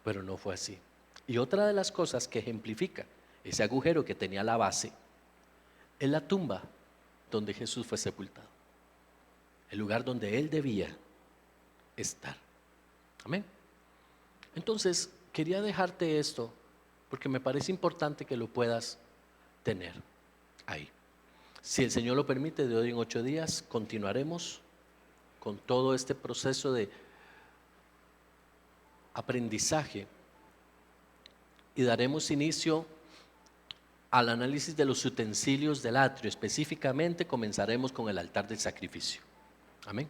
Pero no fue así. Y otra de las cosas que ejemplifica ese agujero que tenía la base es la tumba donde Jesús fue sepultado. El lugar donde Él debía estar. Amén. Entonces, quería dejarte esto porque me parece importante que lo puedas tener ahí. Si el Señor lo permite, de hoy en 8 días continuaremos con todo este proceso de aprendizaje y daremos inicio al análisis de los utensilios del atrio. Específicamente comenzaremos con el altar del sacrificio. Amén.